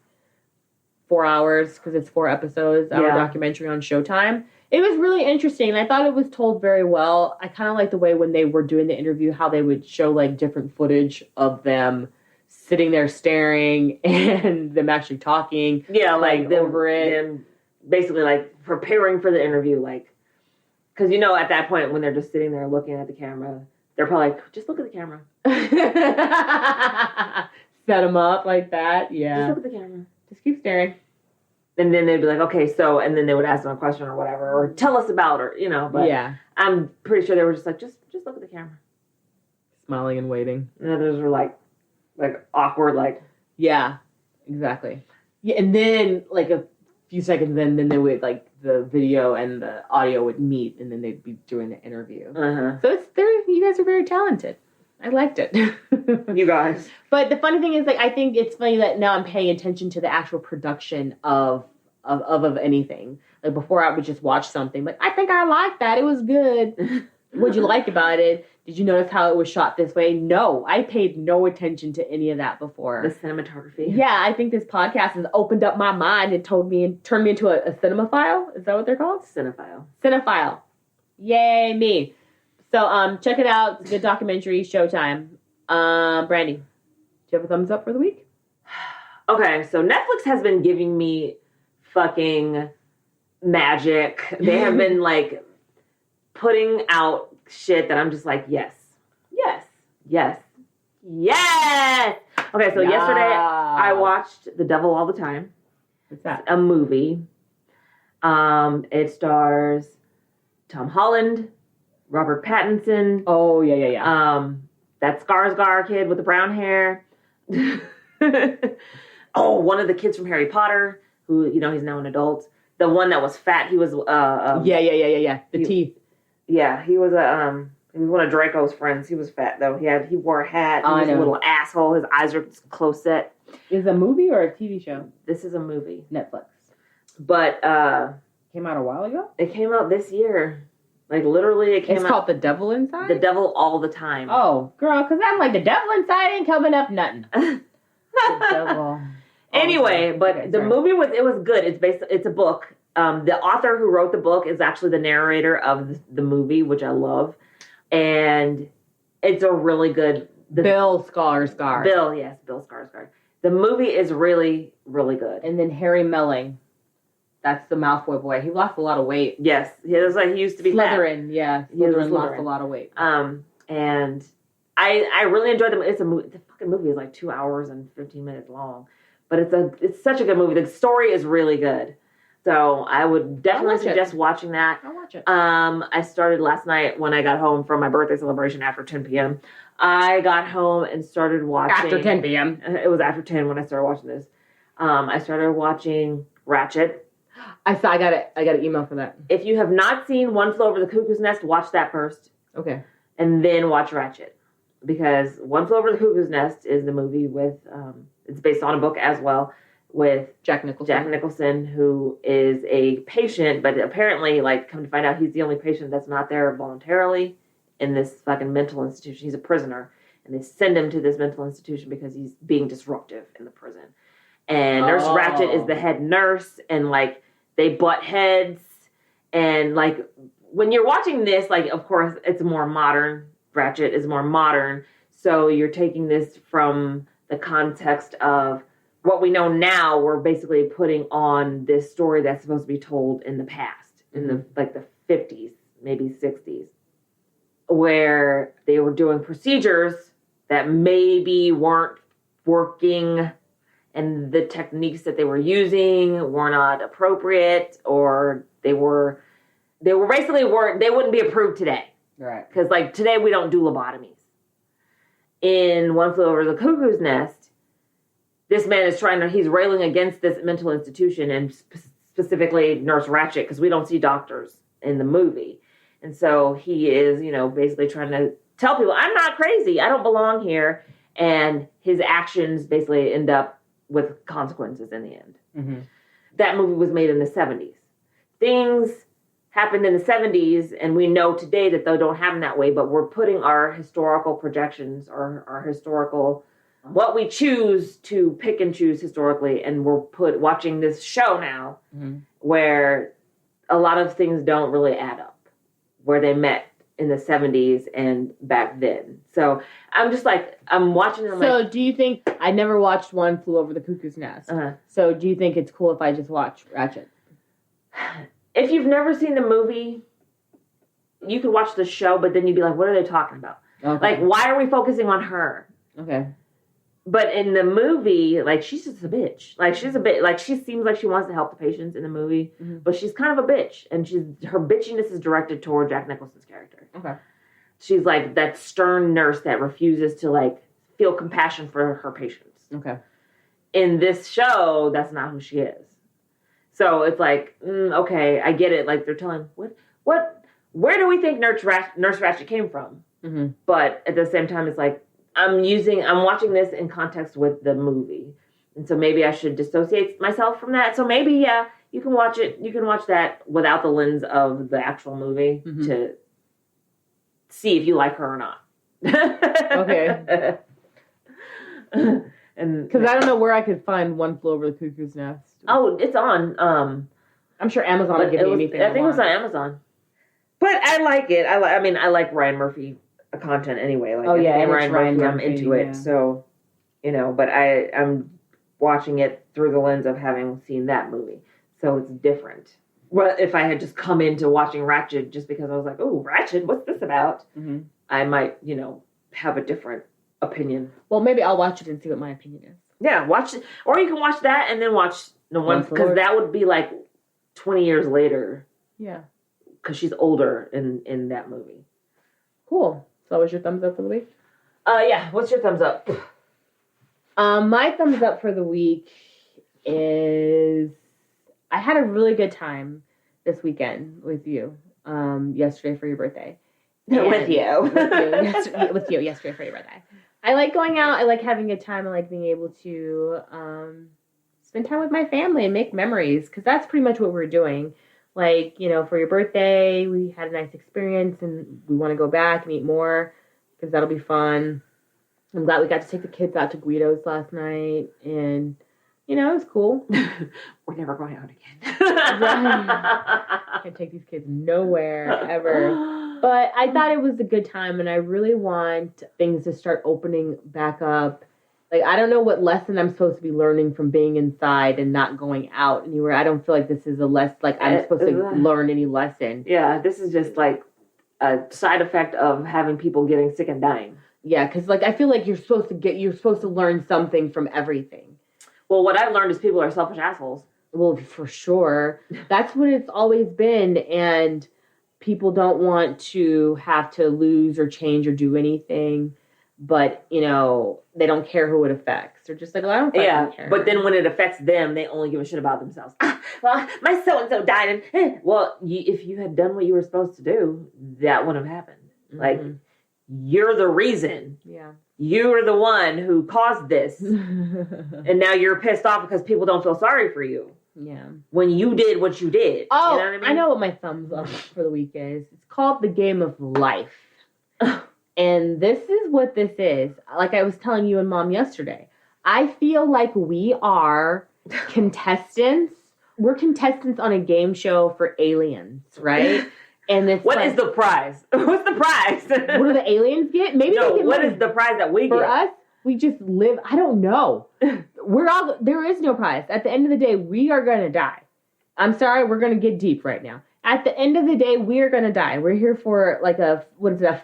Speaker 2: 4 hours, because it's 4 episodes. Our documentary on Showtime. It was really interesting. I thought it was told very well. I kind of like the way when they were doing the interview, how they would show like different footage of them sitting there staring and them actually talking.
Speaker 1: Yeah, like over it. And basically like preparing for the interview. Like, because at that point when they're just sitting there looking at the camera, they're probably like, just look at the camera.
Speaker 2: Set them up like that. Yeah.
Speaker 1: Just look at the camera.
Speaker 2: Just keep staring.
Speaker 1: And then they'd be like, okay, so, and then they would ask them a question or whatever, or tell us about her, but
Speaker 2: yeah.
Speaker 1: I'm pretty sure they were just like, just look at the camera.
Speaker 2: Smiling and waiting.
Speaker 1: And others were like awkward, like.
Speaker 2: Yeah, exactly. Yeah, and then like a few seconds then they would like the video and the audio would meet, and then they'd be doing the interview. So you guys are very talented. I liked it.
Speaker 1: You guys.
Speaker 2: But the funny thing is, like, I think it's funny that now I'm paying attention to the actual production of anything. Like, before I would just watch something. Like, I think I liked that. It was good. What'd you like about it? Did you notice how it was shot this way? No. I paid no attention to any of that before.
Speaker 1: The cinematography.
Speaker 2: Yeah, I think this podcast has opened up my mind and turned me into a cinemaphile. Is that what they're called? Cinephile. Yay, me. So, check it out. It's a good documentary, Showtime. Brandi, do you have a thumbs up for the week?
Speaker 1: Okay, so Netflix has been giving me fucking magic. They have been, like, putting out shit that I'm just like, yes. Okay, so yesterday I watched The Devil All the Time.
Speaker 2: What's that?
Speaker 1: A movie. It stars Tom Holland, Robert Pattinson.
Speaker 2: Oh, yeah.
Speaker 1: That Skarsgård kid with the brown hair. Oh, one of the kids from Harry Potter, who, he's now an adult. The one that was fat, he was...
Speaker 2: Yeah. The teeth.
Speaker 1: Yeah, he was he was one of Draco's friends. He was fat, though. He wore a hat. He was a little asshole. His eyes were close set.
Speaker 2: Is it a movie or a TV show?
Speaker 1: This is a movie.
Speaker 2: Netflix.
Speaker 1: But,
Speaker 2: came out a while ago?
Speaker 1: It came out this year. Like, literally, it came out...
Speaker 2: It's called The Devil Inside?
Speaker 1: The Devil All the Time.
Speaker 2: Oh, girl, because I'm like, The Devil Inside ain't coming up nothing. The Devil...
Speaker 1: Anyway, but the movie it was good. It's a book. The author who wrote the book is actually the narrator of the movie, which I love. And it's a really good
Speaker 2: Bill Skarsgård.
Speaker 1: Bill Skarsgård. The movie is really, really good.
Speaker 2: And then Harry Melling. That's the Malfoy boy. He lost a lot of weight.
Speaker 1: Yes, he was like he used to be
Speaker 2: Slytherin.
Speaker 1: fat.
Speaker 2: Yeah, Slytherin lost a lot of weight.
Speaker 1: And I really enjoyed the movie. The fucking movie is like 2 hours and 15 minutes long, but it's such a good movie. The story is really good, so I would definitely suggest watching that.
Speaker 2: I'll watch it.
Speaker 1: I started last night when I got home from my birthday celebration after 10 p.m. I got home and started watching
Speaker 2: after 10 p.m.
Speaker 1: It was after 10 when I started watching this. I started watching Ratchet.
Speaker 2: I got an email for that.
Speaker 1: If you have not seen One Flew Over the Cuckoo's Nest, watch that first.
Speaker 2: Okay.
Speaker 1: And then watch Ratchet. Because One Flew Over the Cuckoo's Nest is the movie with, it's based on a book as well, with
Speaker 2: Jack Nicholson,
Speaker 1: who is a patient, but apparently, like, come to find out, he's the only patient that's not there voluntarily in this fucking mental institution. He's a prisoner. And they send him to this mental institution because he's being disruptive in the prison. And Nurse Ratchet is the head nurse, and, like, they butt heads. And, like, when you're watching this, like, of course, it's more modern. Ratchet is more modern. So you're taking this from the context of what we know now. We're basically putting on this story that's supposed to be told in the past, in the, like, the 50s, maybe 60s, where they were doing procedures that maybe weren't working, and the techniques that they were using were not appropriate, or they basically they wouldn't be approved today.
Speaker 2: Right.
Speaker 1: Because, like, today we don't do lobotomies. In One Flew Over the Cuckoo's Nest, this man is he's railing against this mental institution, and specifically Nurse Ratchet, because we don't see doctors in the movie. And so he is, basically trying to tell people, I'm not crazy. I don't belong here. And his actions basically end up with consequences in the end.
Speaker 2: Mm-hmm.
Speaker 1: That movie was made in the 70s. Things happened in the 70s, and we know today that they don't happen that way, but we're putting our historical projections, or our historical, what we choose to pick and choose historically, and we're watching this show now, where a lot of things don't really add up, where they met in the 70s and back then. So I'm just like, I'm watching them.
Speaker 2: So do you think, I never watched One Flew Over the Cuckoo's Nest. So do you think it's cool if I just watch Ratchet?
Speaker 1: If you've never seen the movie, you could watch the show, but then you'd be like, what are they talking about? Okay. Like, why are we focusing on her?
Speaker 2: Okay.
Speaker 1: But in the movie, like, she's just a bitch. Like, she's a bit, like, she seems like she wants to help the patients in the movie, but she's kind of a bitch. And her bitchiness is directed toward Jack Nicholson's character.
Speaker 2: Okay.
Speaker 1: She's like that stern nurse that refuses to, like, feel compassion for her patients.
Speaker 2: Okay.
Speaker 1: In this show, that's not who she is. So it's like, okay, I get it. Like, they're telling, where do we think Nurse Ratchet came from? Mm-hmm. But at the same time, it's like, I'm watching this in context with the movie. And so maybe I should dissociate myself from that. So maybe, yeah, you can watch it. You can watch that without the lens of the actual movie to see if you like her or not.
Speaker 2: Okay. And because I don't know where I could find One Flew Over the Cuckoo's Nest.
Speaker 1: Oh, it's on.
Speaker 2: I'm sure Amazon will give me anything.
Speaker 1: I think it was on Amazon. But I like it. I like Ryan Murphy content anyway. Like, Ryan Murphy, I'm into it. Yeah. So, but I'm watching it through the lens of having seen that movie. So it's different. Well, if I had just come into watching Ratchet just because I was like, oh, Ratchet, what's this about? Mm-hmm. I might, have a different opinion.
Speaker 2: Well, maybe I'll watch it and see what my opinion is.
Speaker 1: Yeah, watch it. Or you can watch that and then watch the one, because that would be like 20 years later.
Speaker 2: Yeah.
Speaker 1: Because she's older in that movie.
Speaker 2: Cool. So that was your thumbs up for the week?
Speaker 1: Yeah. What's your thumbs up?
Speaker 2: My thumbs up for the week is I had a really good time this weekend with you. Yesterday for your birthday.
Speaker 1: With you.
Speaker 2: With you yesterday for your birthday. I like going out. I like having a time. I like being able to spend time with my family and make memories, because that's pretty much what we're doing. Like, for your birthday, we had a nice experience, and we want to go back and eat more, because that'll be fun. I'm glad we got to take the kids out to Guido's last night, and, it was cool.
Speaker 1: We're never going out again.
Speaker 2: Can't take these kids nowhere, ever. But I thought it was a good time, and I really want things to start opening back up. Like, I don't know what lesson I'm supposed to be learning from being inside and not going out anywhere. I don't feel like this is a lesson, like I'm supposed to learn any lesson.
Speaker 1: Yeah, this is just like a side effect of having people getting sick and dying.
Speaker 2: Yeah, because like I feel like you're supposed to learn something from everything.
Speaker 1: Well, what I've learned is people are selfish assholes.
Speaker 2: Well, for sure. That's what it's always been, and people don't want to have to lose or change or do anything. But, you know, they don't care who it affects. They're just like, well, I don't fucking care.
Speaker 1: But then when it affects them, they only give a shit about themselves. Well, my so-and-so died. And, well, if you had done what you were supposed to do, that wouldn't have happened. Mm-hmm. Like, you're the reason. Yeah. You're the one who caused this. And now you're pissed off because people don't feel sorry for you. Yeah. When you did what you did.
Speaker 2: Oh,
Speaker 1: you know what I mean?
Speaker 2: I know what my thumbs up for the week is. It's called The Game of Life. And this is what this is. Like I was telling you and Mom yesterday, I feel like we are contestants. We're contestants on a game show for aliens, right? And it's
Speaker 1: what is the prize? What's the prize?
Speaker 2: What do the aliens get? Maybe
Speaker 1: no,
Speaker 2: they get
Speaker 1: what is the prize that we
Speaker 2: for
Speaker 1: get?
Speaker 2: For us, we just live. I don't know. There is no prize. At the end of the day, we are going to die. I'm sorry, we're going to get deep right now. At the end of the day, we are going to die. We're here for like a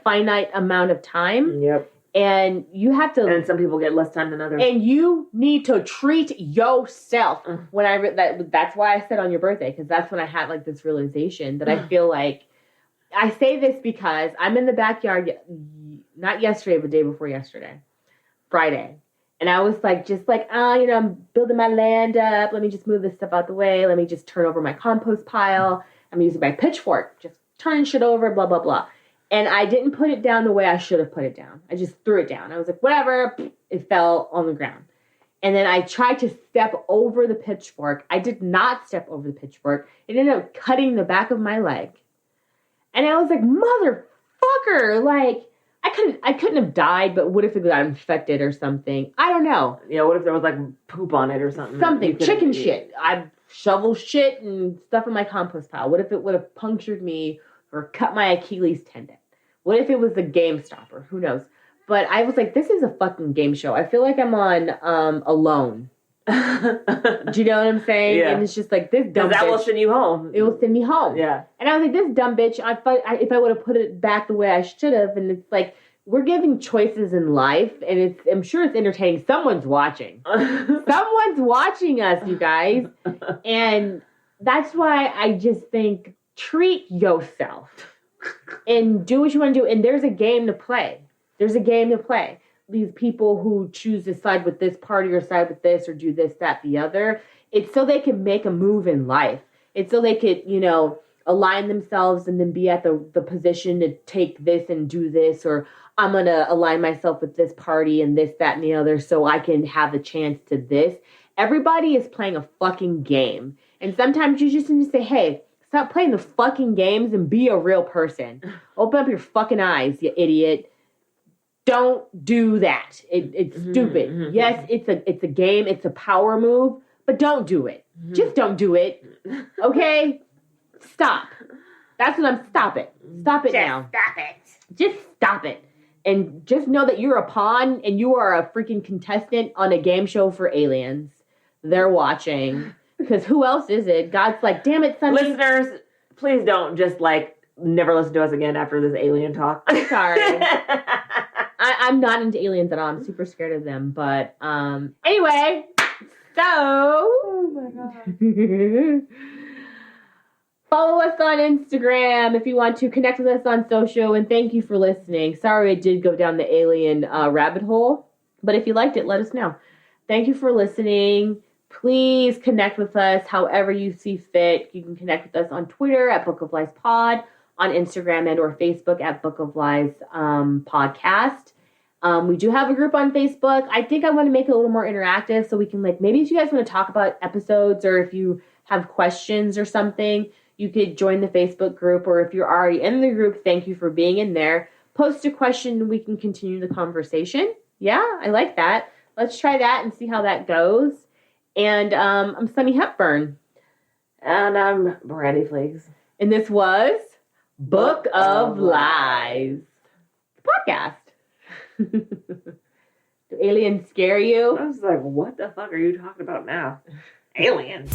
Speaker 2: finite amount of time. Yep. And you have to.
Speaker 1: And some people get less time than others.
Speaker 2: And you need to treat yourself. When I that's why I said on your birthday, because that's when I had like this realization that I feel like I say this because I'm in the backyard, not yesterday, but the day before yesterday, Friday. And I was like, I'm building my land up. Let me just move this stuff out the way. Let me just turn over my compost pile. I'm using my pitchfork, just turning shit over, blah, blah, blah. And I didn't put it down the way I should have put it down. I just threw it down. I was like, whatever. It fell on the ground. And then I tried to step over the pitchfork. I did not step over the pitchfork. It ended up cutting the back of my leg. And I was like, motherfucker, like, I couldn't have died, but what if it got infected or something? I don't know.
Speaker 1: Yeah, what if there was like poop on it or something?
Speaker 2: Something, chicken shit. I shovel shit and stuff in my compost pile. What if it would have punctured me or cut my Achilles tendon? What if it was a game stopper? Who knows? But I was like, this is a fucking game show. I feel like I'm on Alone. Do you know what I'm saying? Yeah. And it's just like this dumb bitch. That
Speaker 1: will send you home.
Speaker 2: It will send me home.
Speaker 1: Yeah.
Speaker 2: And I was like, this dumb bitch, if I would have put it back the way I should have, and it's like, we're giving choices in life, and I'm sure it's entertaining. Someone's watching. Someone's watching us, you guys. And that's why I just think, treat yourself. And do what you want to do. And there's a game to play. These people who choose to side with this party or side with this or do this, that, the other. It's so they can make a move in life. It's so they could, align themselves and then be at the position to take this and do this, or I'm going to align myself with this party and this, that, and the other so I can have a chance to this. Everybody is playing a fucking game. And sometimes you just need to say, hey, stop playing the fucking games and be a real person. Open up your fucking eyes, you idiot. Don't do that. It's stupid. Mm-hmm. Yes, it's a game. It's a power move, but don't do it. Mm-hmm. Just don't do it. Okay? Stop. That's what I'm. Stop it. Stop it now.
Speaker 1: Stop it.
Speaker 2: Just stop it. And just know that you're a pawn and you are a freaking contestant on a game show for aliens. They're watching. Because who else is it? God's like, damn it, Sunny.
Speaker 1: Listeners, please don't just never listen to us again after this alien talk.
Speaker 2: I'm sorry. I'm not into aliens at all. I'm super scared of them. But anyway, so. Oh my God. Follow us on Instagram if you want to connect with us on social. And thank you for listening. Sorry I did go down the alien rabbit hole. But if you liked it, let us know. Thank you for listening. Please connect with us however you see fit. You can connect with us on Twitter at Book of Lies Pod, on Instagram and or Facebook at Book of Lies Podcast. We do have a group on Facebook. I think I want to make it a little more interactive so we can maybe if you guys want to talk about episodes or if you have questions or something, you could join the Facebook group, or if you're already in the group, thank you for being in there. Post a question and we can continue the conversation. Yeah, I like that. Let's try that and see how that goes. And I'm Sunny Hepburn.
Speaker 1: And I'm Brandi Flakes.
Speaker 2: And this was Book of Lies. Podcast. Do aliens scare you?
Speaker 1: I was like, what the fuck are you talking about now? Aliens.